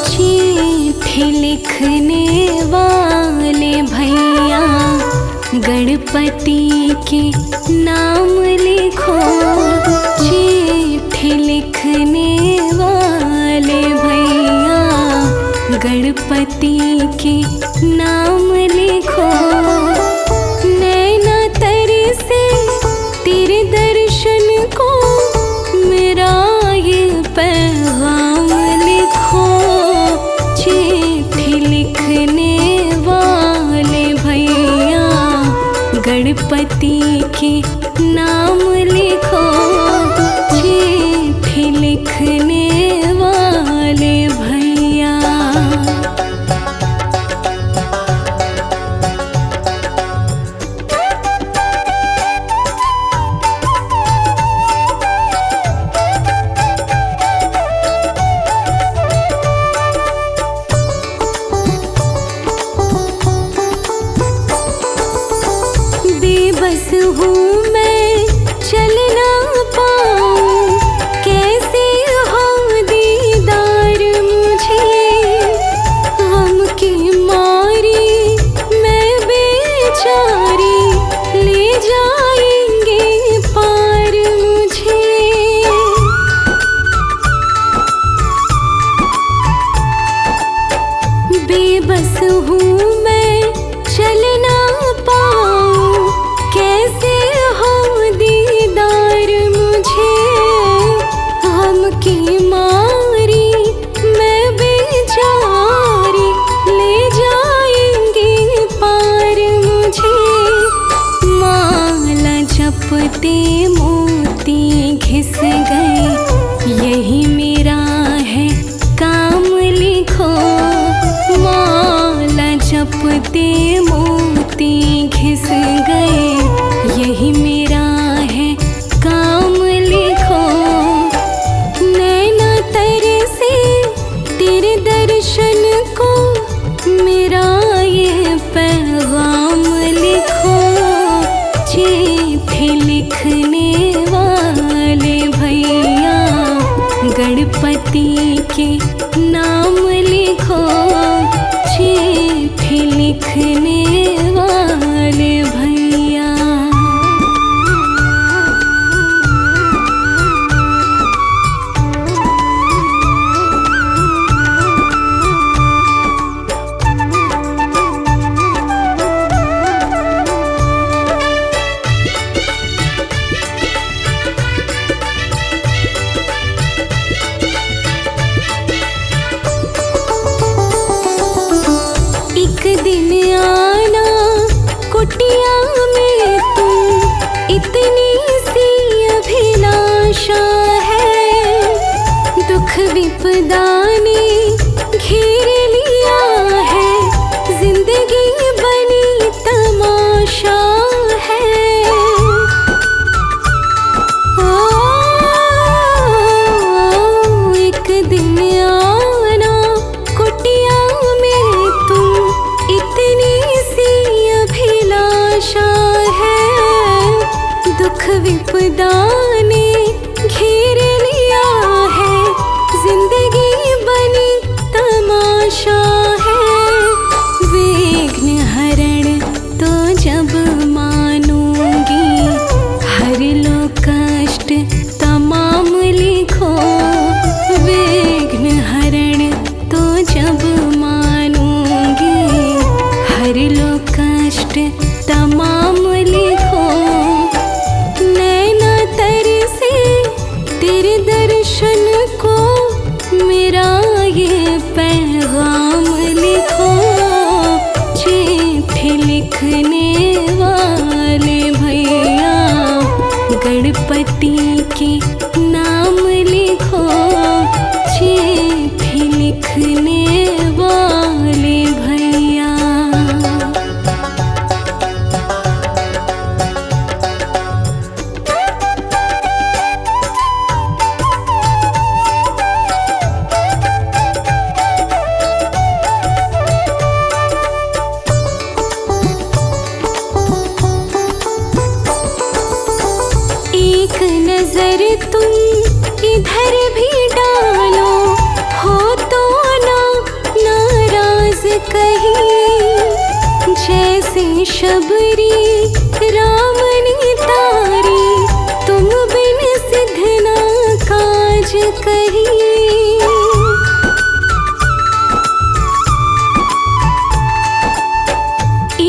चिट्ठी लिखने वाले भैया गणपति के नाम लिखो। चिट्ठी लिखने वाले भैया गणपति के नाम लिखो। नैना तरी से तेरे दर्शन को मेरा ये पैगाम लिखो। चिट्ठी लिखने वाले भैया गणपति के नाम लिखो। चिट्ठी लिखने वाले भैया। बेबस हूँ मैं चल ना पाऊँ। कैसे हो दीदार मुझे गम की मारी मैं बेचारी। ले जाएंगे पार मुझे। बेबस हूँ मैं चल ना पाऊँ। कैसे जपते मोती घिस गए, यही मेरा है काम लिखो। माला जपते मोती घिस गए, यही मेरा है काम लिखो। नैना तर से तेरे दर्शन को, मेरा ये पैगाम लिखो। चिट्ठी लिखने वाले भैया, गणपति के नाम लिखो। चिट्ठी लिखने वाले भैया। एक दिन आना कुटिया में तुम, इतनी सी अभिलाषा है। दुख विपदा ने घेर लिया है, जिंदगी बनी तमाशा है। एक दिन आना कुटिया में तुम, इतनी सी अभिलाषा है। दुख विपदा ने घेर लिया है, जिंदगी बनी तमाशा है। विघ्न हरण तो जब मानूंगी, हर लो कष्ट तमाम लिखो। विघ्न हरण तो जब मानूंगी, हर लो कष्ट तमाम लिखो। नैना तर से तेरे दर्शन को, मेरा ये पैगाम लिखो। चिट्ठी लिखने वाले भैया, गणपति के नाम लिखो। चिट्ठी लिखने वाले भैया। एक नजर तुम इधर भी डालो, हो तो ना नाराज कहीं। जैसे शबरी राम ने तारी, तुम बिन सिद्ध ना काज कहीं।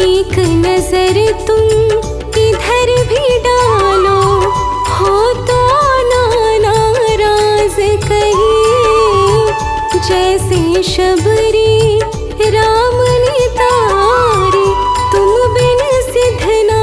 एक नजर तुम इधर भी डालो, हो तो ना नाराज कहीं। जैसे शबरी राम ने तारी, तुम बिन सिद्ध ना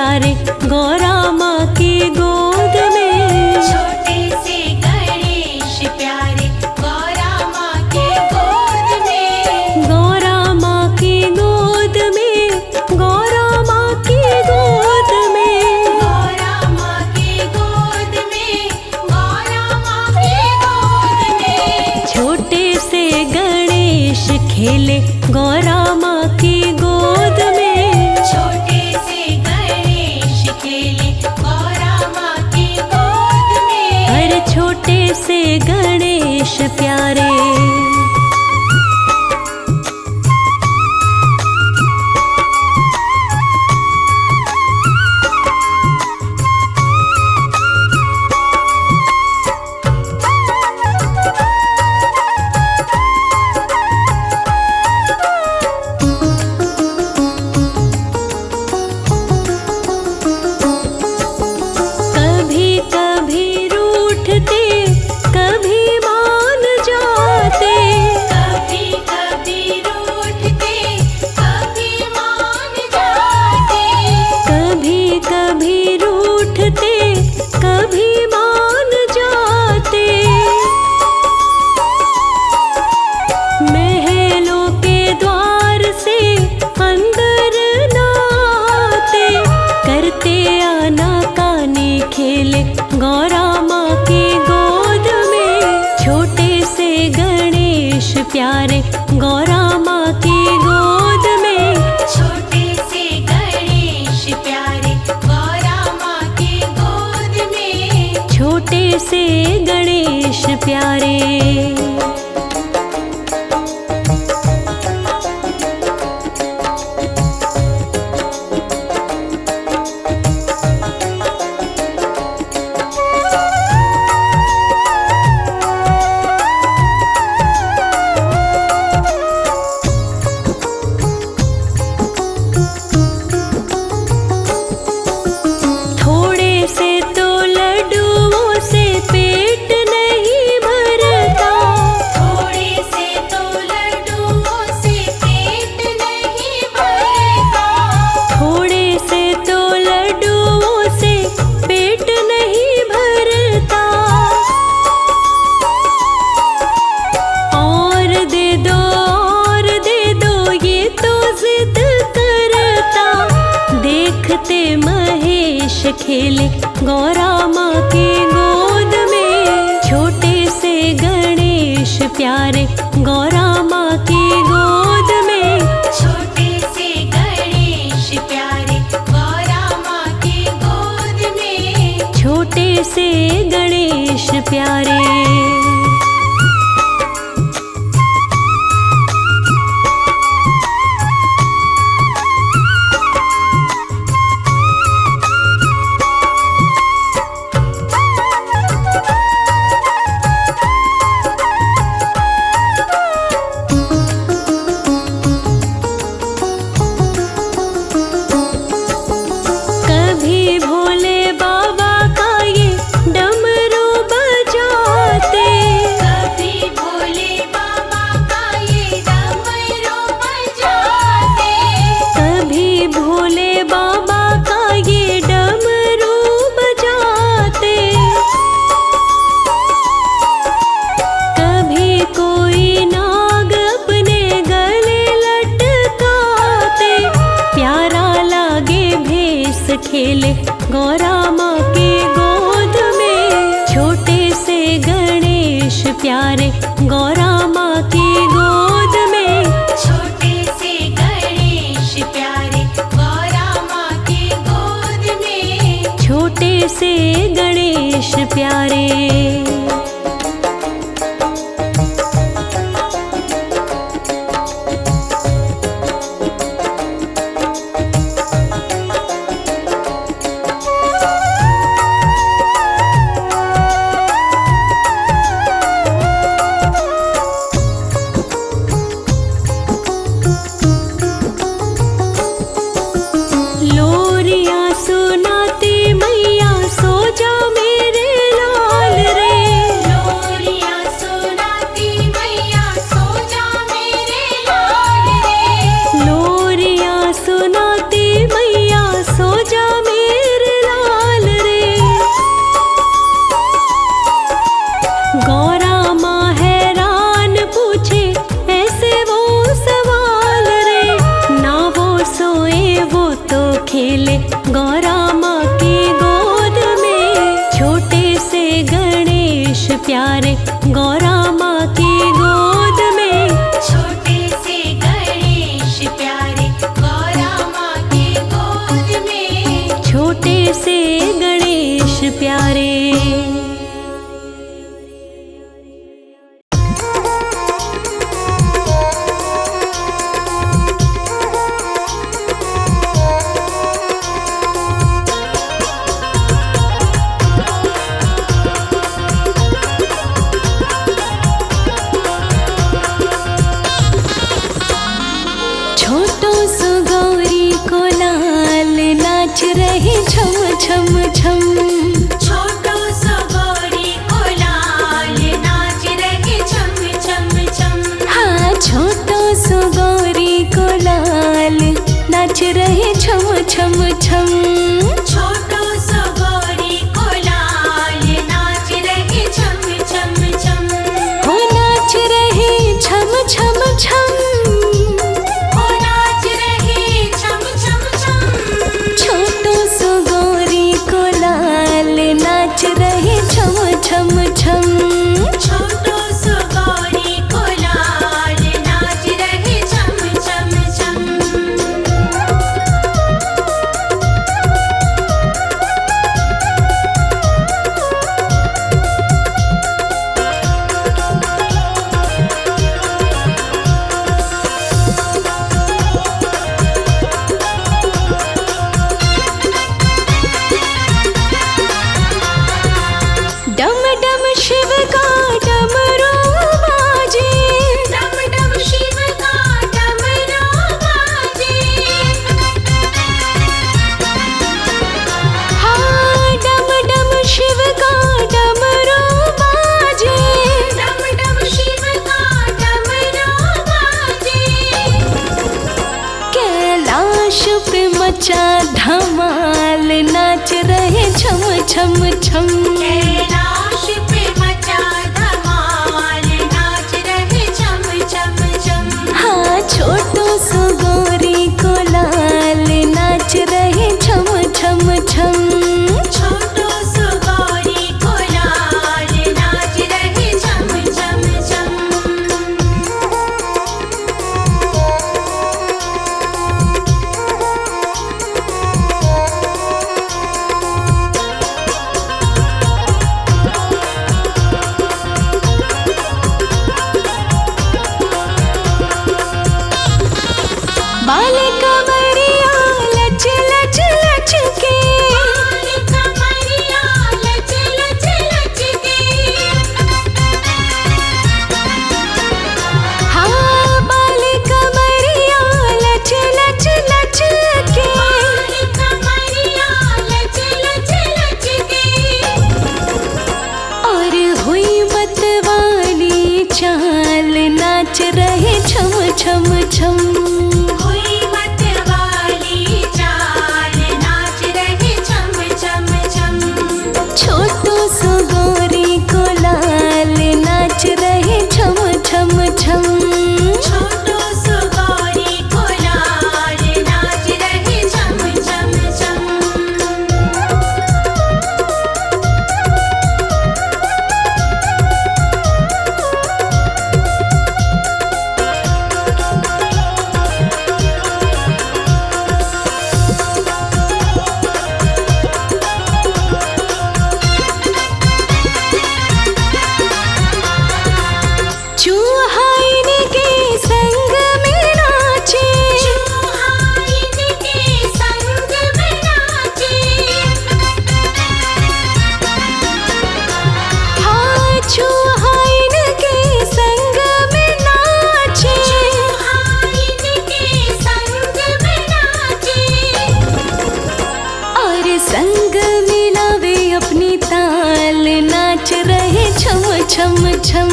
प्यारे गौरा माँ की गोद में। छोटे से गणेश प्यारे गौरा माँ के गोद में। गौरा माँ की गोद में, गौरा माँ की गोद में। गौरा माँ के गोद में, गौरा माँ के गोद में। छोटे से गणेश खेले गौरा माँ की गोद में। छोटे से गणेश खेले गौरा माँ की गोद में। अरे छोटे से गणेश प्यारे। कभी कभी रूठते, कभी मान जाते। कभी कभी रूठते, कभी मान जाते। कभी कभी रूठते, कभी मान जाते। महलों के द्वार से अंदर न आते। करते आना कानी खेले गौरा माँ की गोद में। छोटे से गणेश प्यारे गौरा माँ की गोद में। छोटे से गणेश प्यारे गौरा माँ के गोद में। छोटे से गणेश प्यारे। थोड़े से तो लड्डुओं से पेट नहीं भरता। थोड़े से तो लड्डुओं से पेट नहीं भरता। थोड़े से तो लड्डुओं से पेट नहीं भरता। और दे दो, और दे दो, ये तो जिद करता। देखते महेश खेले गौरा माँ की गोद में। छोटे से गणेश प्यारे गौरा माँ की गोद में। छोटे से गणेश प्यारे गौरा माँ के गोद में। छोटे से गणेश प्यारे। कभी भोले बाबा का ये डमरू बजाते। कभी भोले बाबा का ये डमरू बजाते। कभी भोले बाबा का ये डमरू बजाते। कभी कोई नाग अपने गले लटकाते। प्यारा लागे भेस खेले गौरा माँ की गोद में। छोटे से गणेश प्यारे गौरा माँ की गोद में। छोटे से गणेश प्यारे गौरा माँ के गोद में। छोटे से गणेश प्यारे। लोरियां सुनाती मैया सो जा मेरे लाल रे। से गणेश प्यारे। छम छम छोटो सो गौरी को लाल नाच रहे छम छम छम। हाँ छोटो सो गौरी को लाल नाच रहे छम छम छम। छोटो सो गौरी को लाल नाच रहे छम छम छम। हो नाच रहे छम छम छम। ओ नाच रहे छम छम छम। छोटो सो गौरी को लाल नाच रहे छम छम छम। छोटो सो गौरी को लाल नाच रहे छम छम छम। डम डम शिव का डमरू बाजे। डम डम शिव का डमरू बाजे। हाँ डम डम शिव का डमरू बाजे। डम डम शिव का डमरू बाजे। कैलाश पे मचा धमाल नाच रहे छम छम छम। कैलाश पे मचा धमाल नाच रहे छम छम छम। हाँ छोटो सो गौरी को लाल नाच रहे छम छम छम। छोटो सो गौरी को लाल नाच रहे छम छम छम। बाल कमरिया लच लच लच के। बाल कमरिया लच लच लच के। हाँ बाल कमरिया लच लच लच के। बाल कमरिया लच लच लच के। और हुई मत वाली चाल नाच रहे छम छम छम। हुई मत वाली चाल नाच रहे छम छम छम। छोटो सो गौरी को लाल नाच रहे छम छम छम। छोटो सो गौरी को लाल नाच रहे छम छम छम। चूहाइन के संग में नाचे। चूहाइन के संग में नाचे। हाँ चूहाइन के संग में नाचे। चूहाइन के संग में नाचे। और संग मिलावे अपनी ताल नाच रहे छम छम छम।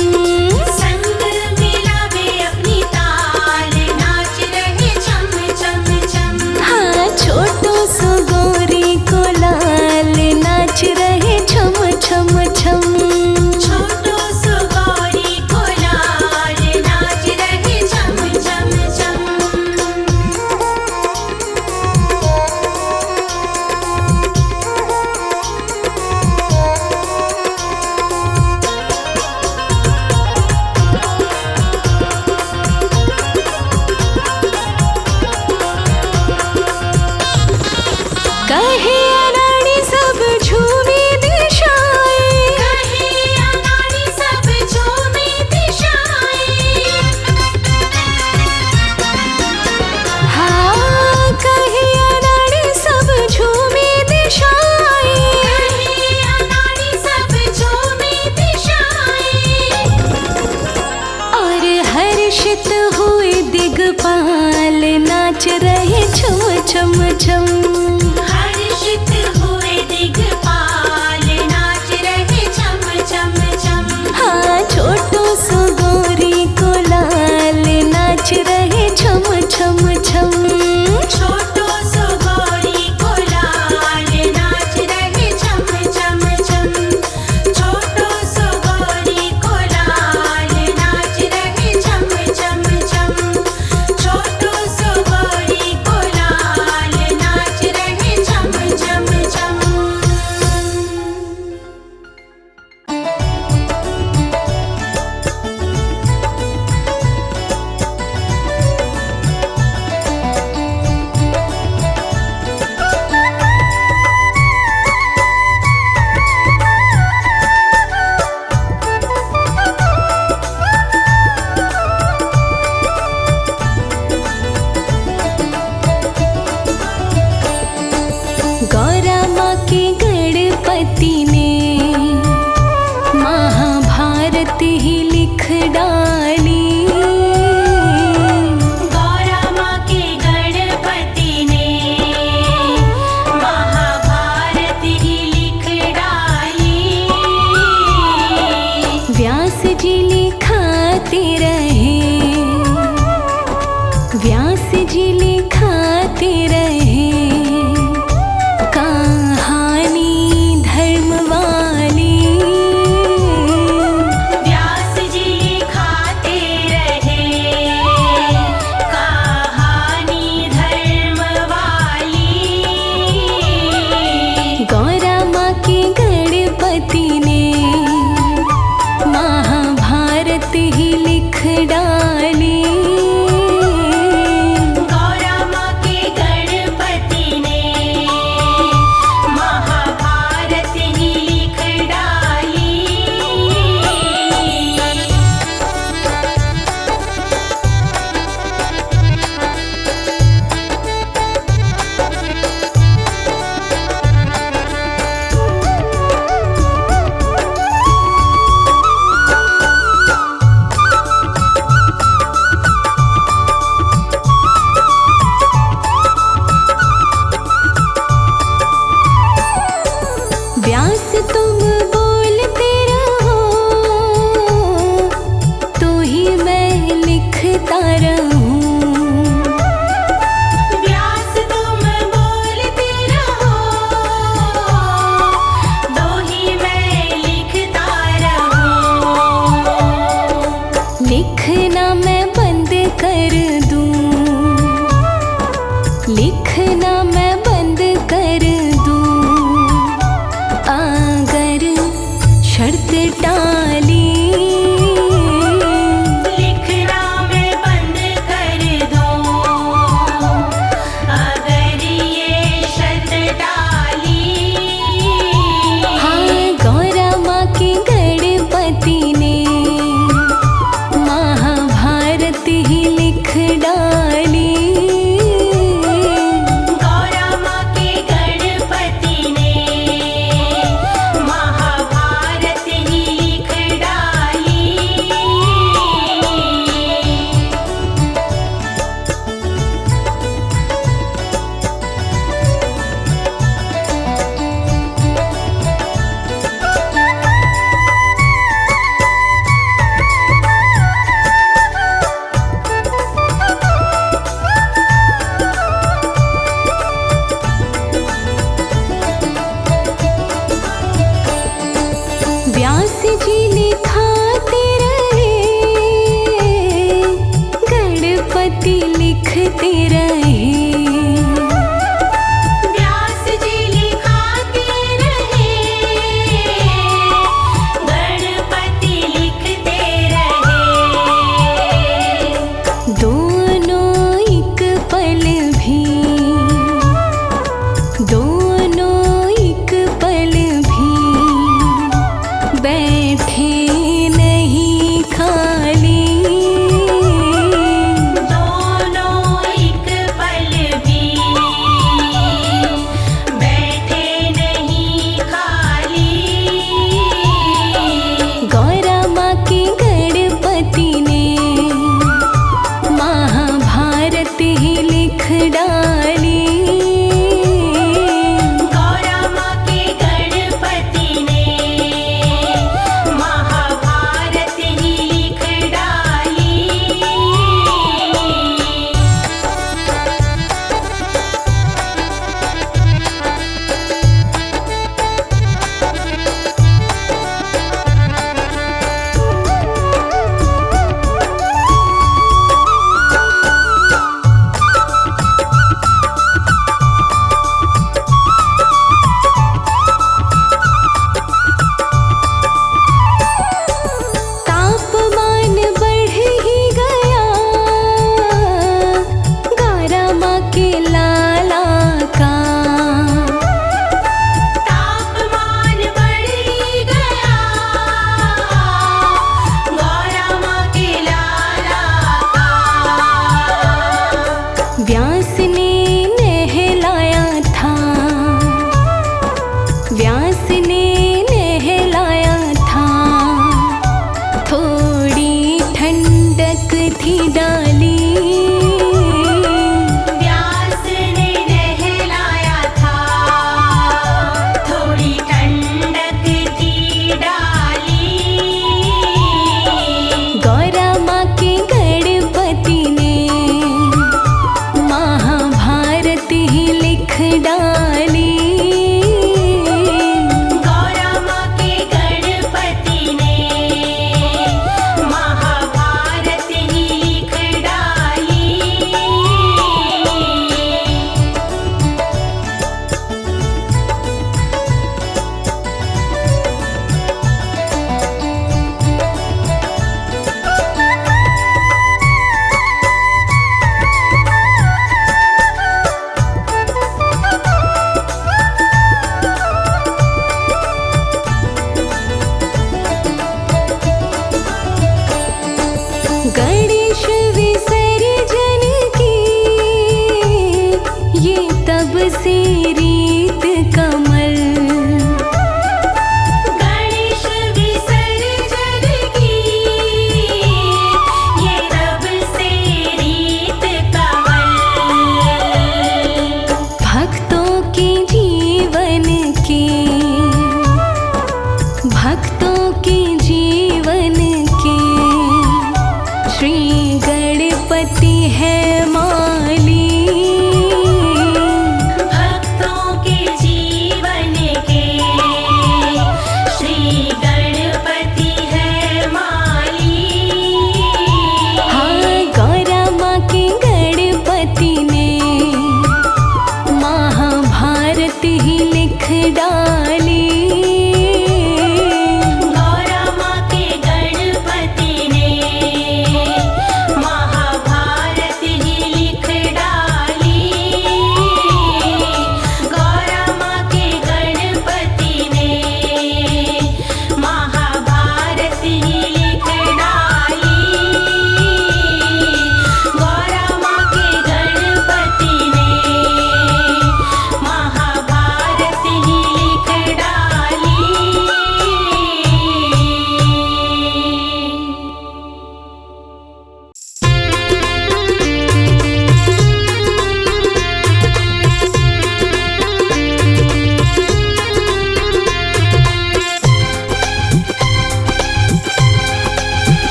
संग मिलावे अपनी ताल नाच रहे छम छम छम। हाँ छोटो सो गौरी को लाल नाच रहे छम छम छम। छोटो सो गौरी को लाल नाच रहे छम छम छम। छम। हर्षित हुए दिगपाल नाच रहे छम छम छम। हाँ छोटू सो गोरी को लाल नाच रहे छम छम छम। छोटो सो गौरी को लाल नाच रहे छम छम छम। छोटो सो गौरी को लाल नाच रहे छम छम छम। छोटो सो गौरी को लाल नाच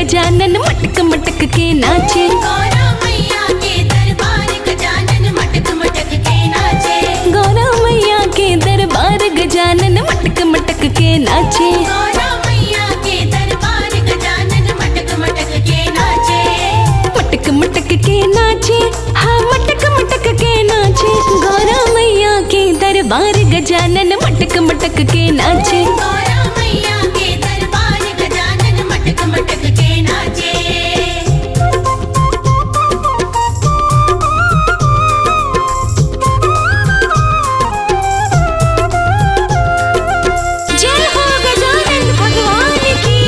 गजानन मटक मटक के नाचे। गौरा मैया के दरबार गजानन मटक मटक के नाचे। गौरा मैया के दरबार गजानन मटक मटक के नाचे। गौरा मैया के दरबार गजानन मटक मटक के नाचे। मटक मटक के नाचे, हाँ मटक मटक के नाचे। गौरा मैया के दरबार गजानन मटक मटक के नाचे। गौरा मैया के दरबार गजानन मटक मटक के नाचे। जय हो गजानन भगवान की।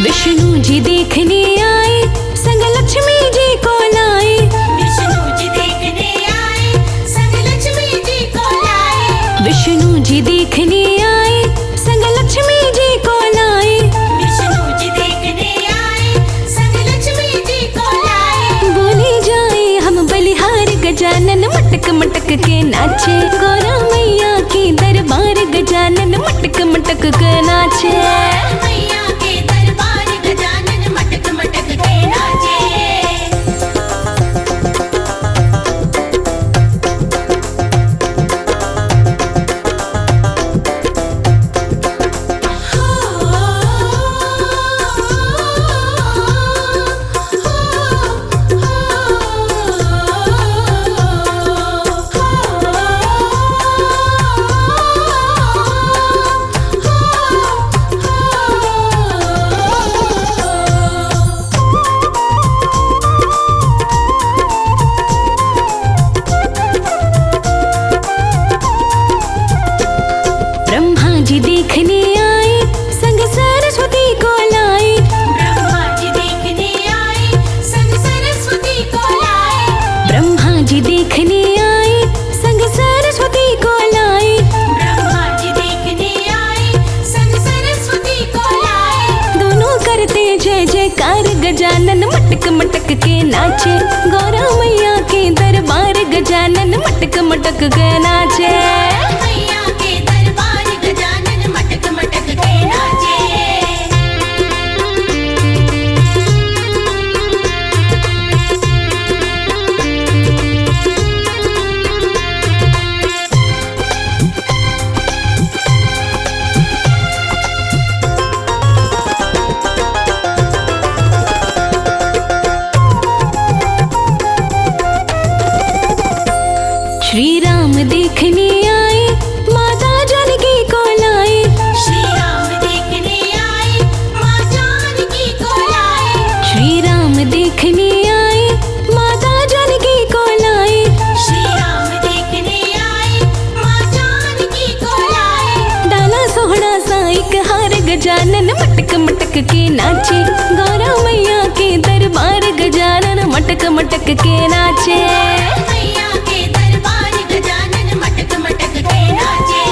विष्णु जी देखने आए, संग लक्ष्मी जी को लाए। विष्णु जी देखने आए, संग लक्ष्मी जी को लाए। विष्णु जी देखने आए, संग लक्ष्मी जी को लाए। विष्णु जी देखने आए, संग लक्ष्मी जी को लाए। बोले जाए हम बलिहार गजानन मटक मटक के नाचे। गौरा मैया के दरबार गजानन मटक मटक के नाचे। मैया के दरबार गजानन मटक मटक के नाचे। ब्रह्मा जी देखने आए, संग सरस्वती को लाए। ब्रह्मा जी देखने आए, संग सरस्वती को लाए। ब्रह्मा जी देखने आए, संग सरस्वती को लाए। ब्रह्मा जी देखने आए, संग सरस्वती को लाए। दोनों करते जय जयकार गजानन मटक मटक के नाचे। गौरा मैया के दरबार गजानन मटक मटक के नाचे। मैया के दरबार गजानन मटक मटक के नाचे। श्री राम देखने आए, माता जानकी को लाए। श्री राम देखने आए, माँ जानकी को लाए। श्री राम देखने आए, माता जानकी को लाए। श्री राम देखने आए, माँ जानकी को लाए। डाला सोहना सा एक हार गजानन मटक मटक के नाचे। गौरा मैया के दरबार गजानन मटक मटक के नाचे। मैया के दरबार गजानन मटक मटक के नाचे।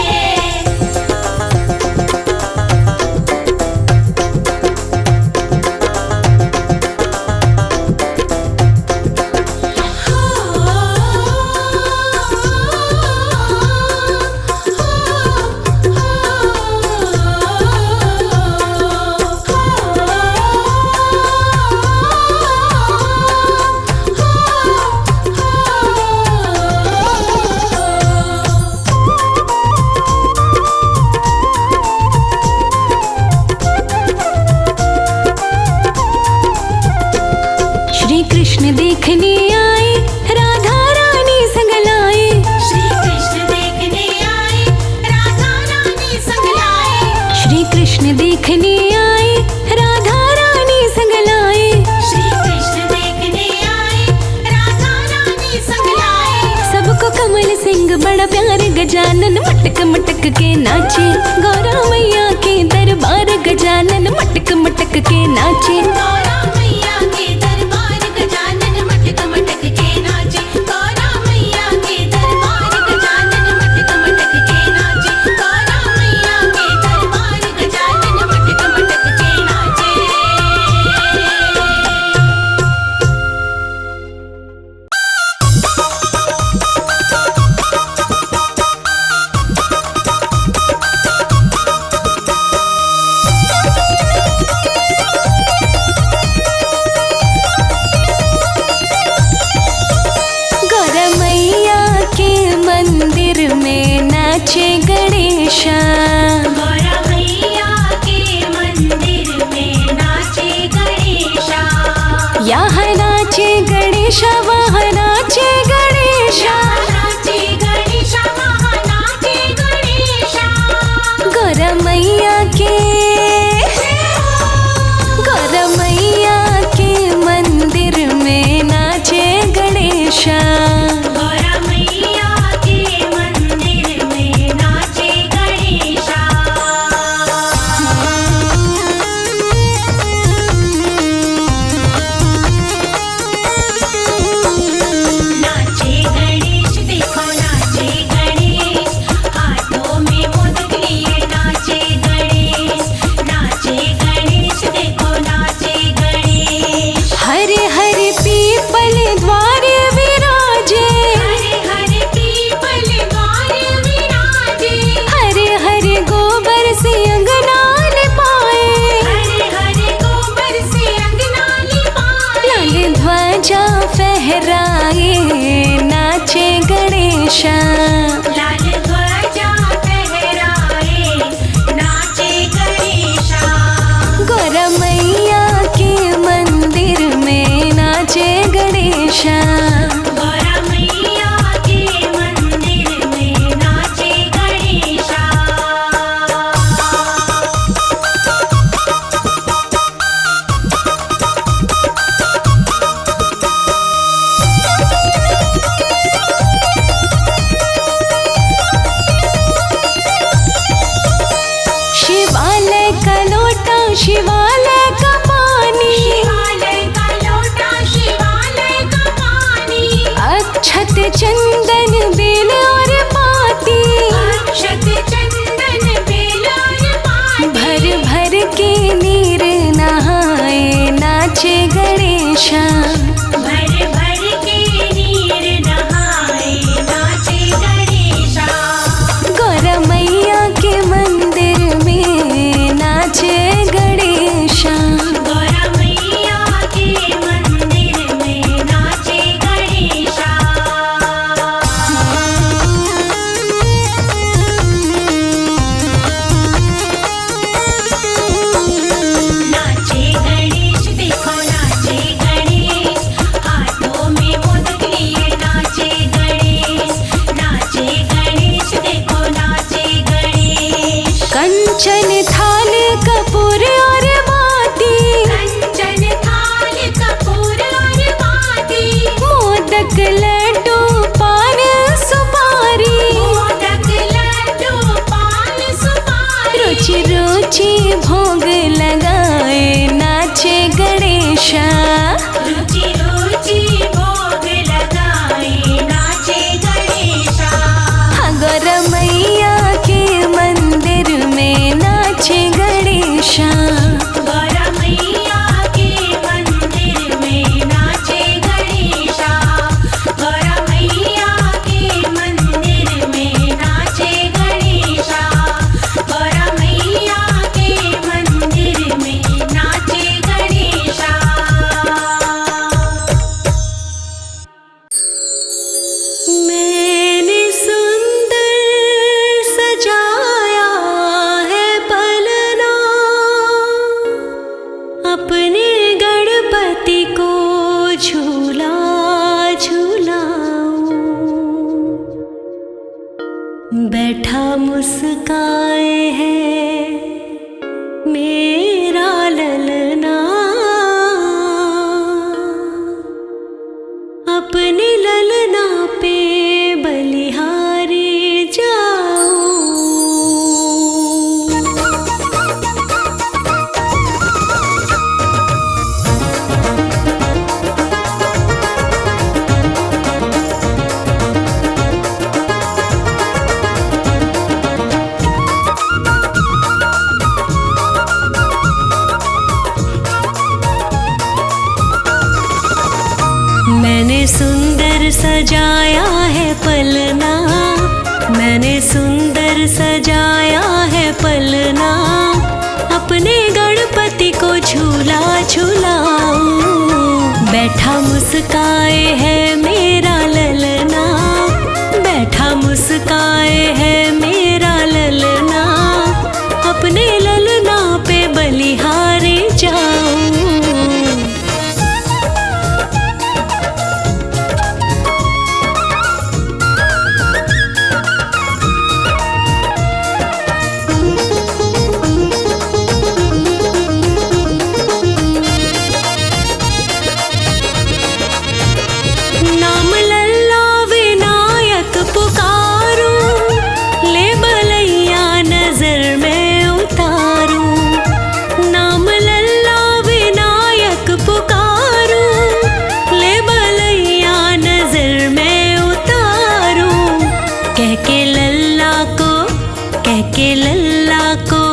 श्री कृष्ण देखने आए, राधा रानी संग लाए। श्री कृष्ण देखने आए, राधा रानी संग लाए। श्री कृष्ण देखने आए, राधा रानी संग लाए। श्री कृष्ण देखने आए, राधा रानी संग लाए। सबको कमल सिंह बड़ा प्यार गजानन मटक मटक के नाचे। गौरा मैया के दरबार गजानन मटक मटक के नाचे। गौरा मैया के दरबार गजानन मटक मटक के नाचे। गौरा मैया के दरबार गजानन मटक मटक के नाचे। गौरा मैया के दरबार गजानन मटक मटक के नाचे। मंदिर में नाचे गणेशा। गौरा मैया के मंदिर में नाचे गणेशा। यहाँ नाचे गणेशा वहाँ नाचे गणेशा। नाचे गणेशा वहाँ नाचे गणेशा। गौरा मैया के मंदिर में नाचे गणेशा। गौरा मैया के मंदिर में नाचे गणेशा। नाचे गणेश देखो नाचे गणेश, हाथों में मोदक लिए नाचे गणेश। नाचे गणेश देखो नाचे गणेश। हरे हरे पीपल द्वार विराजे। हरे हरे पीपल द्वार विराजे। हरे हरे गोबर से अंगना लिपाए। हरे हरे गोबर से अंगना लिपाए। लाल ध्वजा फहराए नाचे गणेशा। लाल ध्वजा फहराए नाचे गणेशा। गौरा मैया के मंदिर में नाचे गणेशा। गौरा मैया के मंदिर में नाचे गणेशा। शिवालय का लोटा शिवालय का पानी। शिवालय का लोटा शिवालय का पानी। अक्षत चंदन बेल और पाती। अक्षत चंदन बेल और पाती। भर भर के नीर नहाए नाचे गणेशा। भर भर के नीर नहाए नाचे गणेशा। गौरा मैया के मंदिर में नाचे गणेशा। गौरा मैया के मंदिर में नाचे गणेशा। नाचे गणेश देखो नाचे गणेश, हाथों में मोदक लिए नाचे गणेश। नाचे गणेश देखो नाचे गणेश। कंचन थाल कपूर और बाती। कंचन थाल कपूर और बाती। मोदक लड्डू पान सुपारी। मोदक लड्डू पान सुपारी। रुचि रुचि भोग लगाए नाचे गणेशा। रुचि रुचि भोग लगाए नाचे गणेशा। हाँ, गौरा मैया के मंदिर में नाचे गणेशा। गौरा मैया के मंदिर में नाचे गणेशा। गौरा मैया के मंदिर में नाचे गणेशा। गौरा मैया के मंदिर में नाचे गणेशा। मैंने सुंदर सजाया है पलना, अपने गणपति को झूला झूलाऊं। बैठा मुस्काए है मेरा ललना, अपने ललना पे बलिहारी जाऊं। मैंने सुंदर सजाया है पलना, मैंने सुंदर सजाया है पलना, अपने गणपति को झूला झूलाऊं। बैठा मुस्काए है मेरा ललना, बैठा मुस्काए मुस्काए है मेरा ललना, अपने ललना पे बलिहारी जाऊं। नाम लल्ला विनायक पुकारूं, ले बलैया नजर में उतारूं। नाम लल्ला विनायक पुकारूं, ले बलैया नजर में उतारूं। कह के लल्ला को, कह के लल्ला को,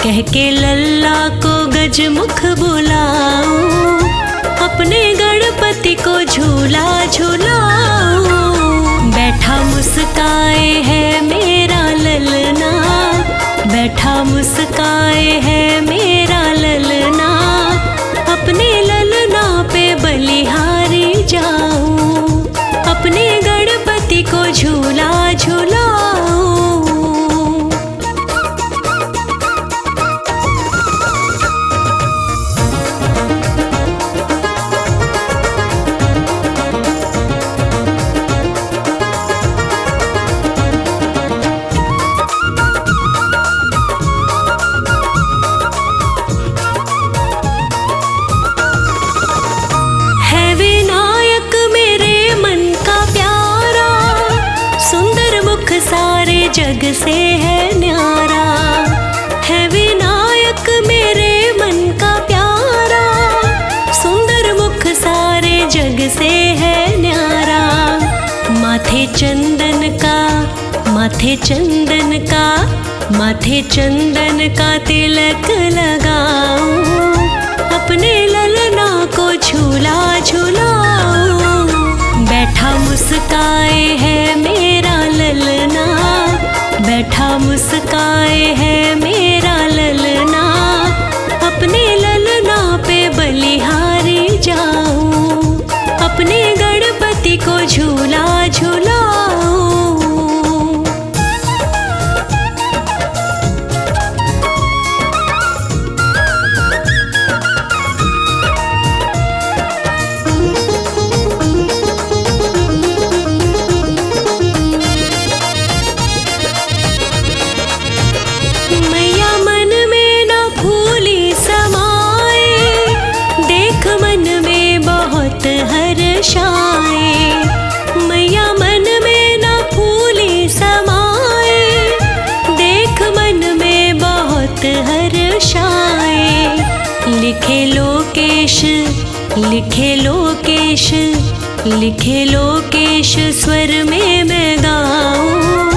कह के लल्ला को गजमुख बुलाऊं, अपने गणपति को झूला झूलाऊं। बैठा मुस्काए है मेरा ललना, बैठा मुस्काए है मेरा ललना, अपने ललना पे बलिहारी जाऊं, अपने गणपति को झूला झूलाऊं। है विनायक मेरे मन का प्यारा, सुंदर मुख सारे जग से है न्यारा। है विनायक मेरे मन का प्यारा, सुंदर मुख सारे जग से है न्यारा। माथे चंदन का, माथे चंदन का, माथे चंदन का तिलक लगाऊं, अपने ललना को झूला झूलाऊं। बैठा मुस्काए है मेरा ललना, बैठा मुस्काए है मेरा ललना, अपने ललना पे बलिहारी जाऊं, अपने गणपति को झूला झूलाऊं। मैया मन में न फूली समाए, देख मन में बहुत हर्षाए। मैया मन में न फूली समाए, देख मन में बहुत हर्षाए। लिखे लोकेश, लिखे लोकेश, लिखे लोकेश स्वर में मैं गाऊं,